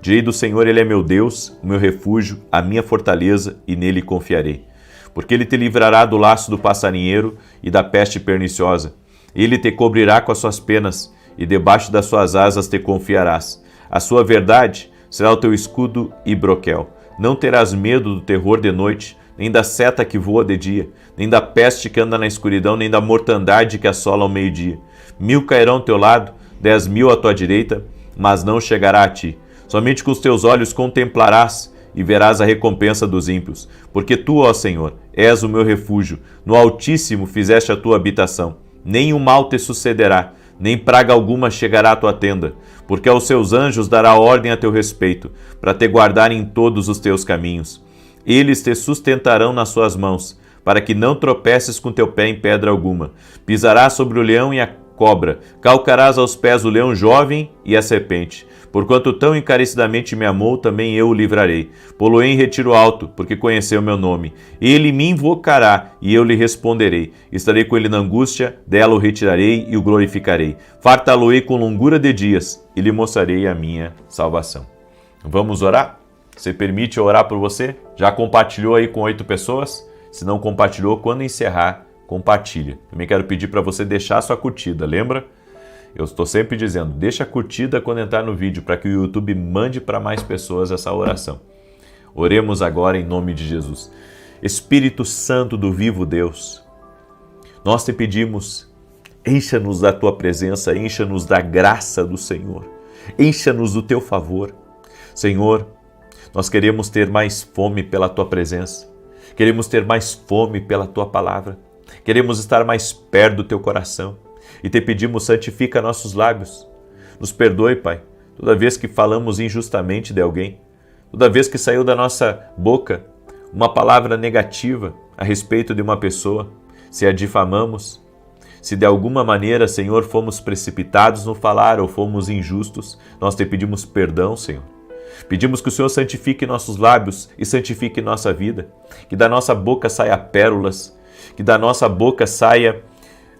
Direi do Senhor, Ele é meu Deus, o meu refúgio, a minha fortaleza, e nele confiarei. Porque Ele te livrará do laço do passarinheiro e da peste perniciosa. Ele te cobrirá com as suas penas, e debaixo das suas asas te confiarás. A sua verdade será o teu escudo e broquel. Não terás medo do terror de noite, nem da seta que voa de dia, nem da peste que anda na escuridão, nem da mortandade que assola ao meio-dia. 1000 cairão ao teu lado, 10.000 à tua direita, mas não chegará a ti. Somente com os teus olhos contemplarás e verás a recompensa dos ímpios. Porque tu, ó Senhor, és o meu refúgio, no Altíssimo fizeste a tua habitação. Nenhum mal te sucederá, nem praga alguma chegará à tua tenda, porque aos seus anjos dará ordem a teu respeito, para te guardarem em todos os teus caminhos. Eles te sustentarão nas suas mãos, para que não tropeces com teu pé em pedra alguma. Pisarás sobre o leão e a cobra, calcarás aos pés o leão jovem e a serpente. Porquanto tão encarecidamente me amou, também eu o livrarei. Pô-lo-ei em retiro alto, porque conheceu meu nome. Ele me invocará, e eu lhe responderei. Estarei com ele na angústia, dela o retirarei e o glorificarei. Fartá-lo-ei com longura de dias, e lhe mostrarei a minha salvação. Vamos orar? Você permite eu orar por você? Já compartilhou aí com 8 pessoas? Se não compartilhou, quando encerrar, compartilha. Também quero pedir para você deixar sua curtida, lembra? Eu estou sempre dizendo, deixa a curtida quando entrar no vídeo, para que o YouTube mande para mais pessoas essa oração. Oremos agora em nome de Jesus. Espírito Santo do vivo Deus, nós te pedimos, encha-nos da tua presença, encha-nos da graça do Senhor, encha-nos do teu favor. Senhor, nós queremos ter mais fome pela tua presença, queremos ter mais fome pela tua palavra, queremos estar mais perto do teu coração. E te pedimos, santifica nossos lábios. Nos perdoe, Pai, toda vez que falamos injustamente de alguém, toda vez que saiu da nossa boca uma palavra negativa a respeito de uma pessoa, se a difamamos, se de alguma maneira, Senhor, fomos precipitados no falar ou fomos injustos, nós te pedimos perdão, Senhor. Pedimos que o Senhor santifique nossos lábios e santifique nossa vida, que da nossa boca saia pérolas, que da nossa boca saia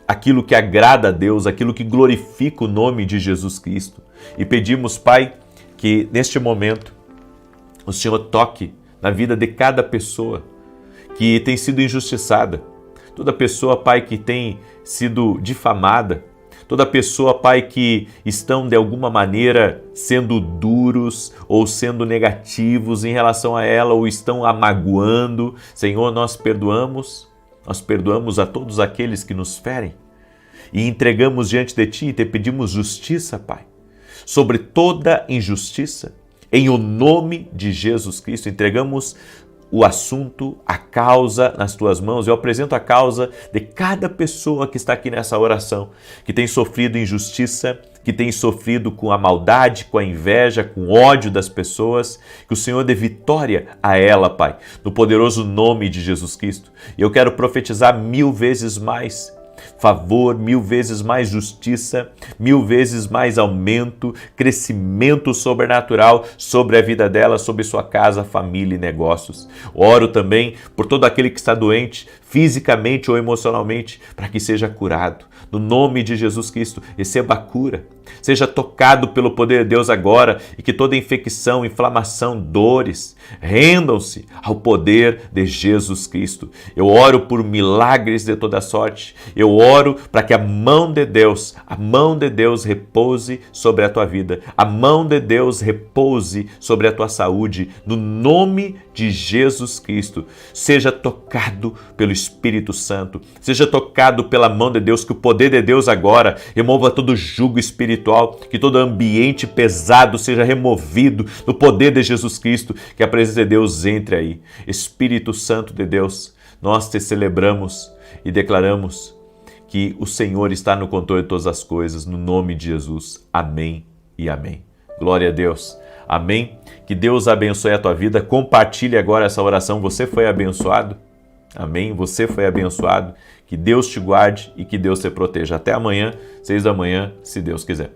aquilo que agrada a Deus, aquilo que glorifica o nome de Jesus Cristo. E pedimos, Pai, que neste momento o Senhor toque na vida de cada pessoa que tem sido injustiçada, toda pessoa, Pai, que tem sido difamada, toda pessoa, Pai, que estão de alguma maneira sendo duros ou sendo negativos em relação a ela ou estão a magoando. Senhor, nós perdoamos a todos aqueles que nos ferem e entregamos diante de Ti e te pedimos justiça, Pai, sobre toda injustiça. Em o nome de Jesus Cristo, entregamos o assunto, a causa nas Tuas mãos. Eu apresento a causa de cada pessoa que está aqui nessa oração, que tem sofrido injustiça, que tem sofrido com a maldade, com a inveja, com o ódio das pessoas, que o Senhor dê vitória a ela, Pai, no poderoso nome de Jesus Cristo. E eu quero profetizar 1000 vezes mais favor, 1000 vezes mais justiça, 1000 vezes mais aumento, crescimento sobrenatural sobre a vida dela, sobre sua casa, família e negócios. Oro também por todo aquele que está doente, fisicamente ou emocionalmente, para que seja curado. No nome de Jesus Cristo, receba a cura. Seja tocado pelo poder de Deus agora e que toda infecção, inflamação, dores rendam-se ao poder de Jesus Cristo. Eu oro por milagres de toda sorte. Eu oro para que a mão de Deus repouse sobre a tua vida. A mão de Deus repouse sobre a tua saúde. No nome de Jesus Cristo, seja tocado pelo Espírito Santo. Seja tocado pela mão de Deus, que o poder de Deus agora remova todo jugo espiritual, que todo ambiente pesado seja removido no poder de Jesus Cristo, que a presença de Deus entre aí. Espírito Santo de Deus, nós te celebramos e declaramos que o Senhor está no controle de todas as coisas, no nome de Jesus. Amém e amém. Glória a Deus. Amém. Que Deus abençoe a tua vida. Compartilhe agora essa oração. Você foi abençoado. Amém. Você foi abençoado. Que Deus te guarde e que Deus te proteja. Até amanhã, 6 da manhã, se Deus quiser.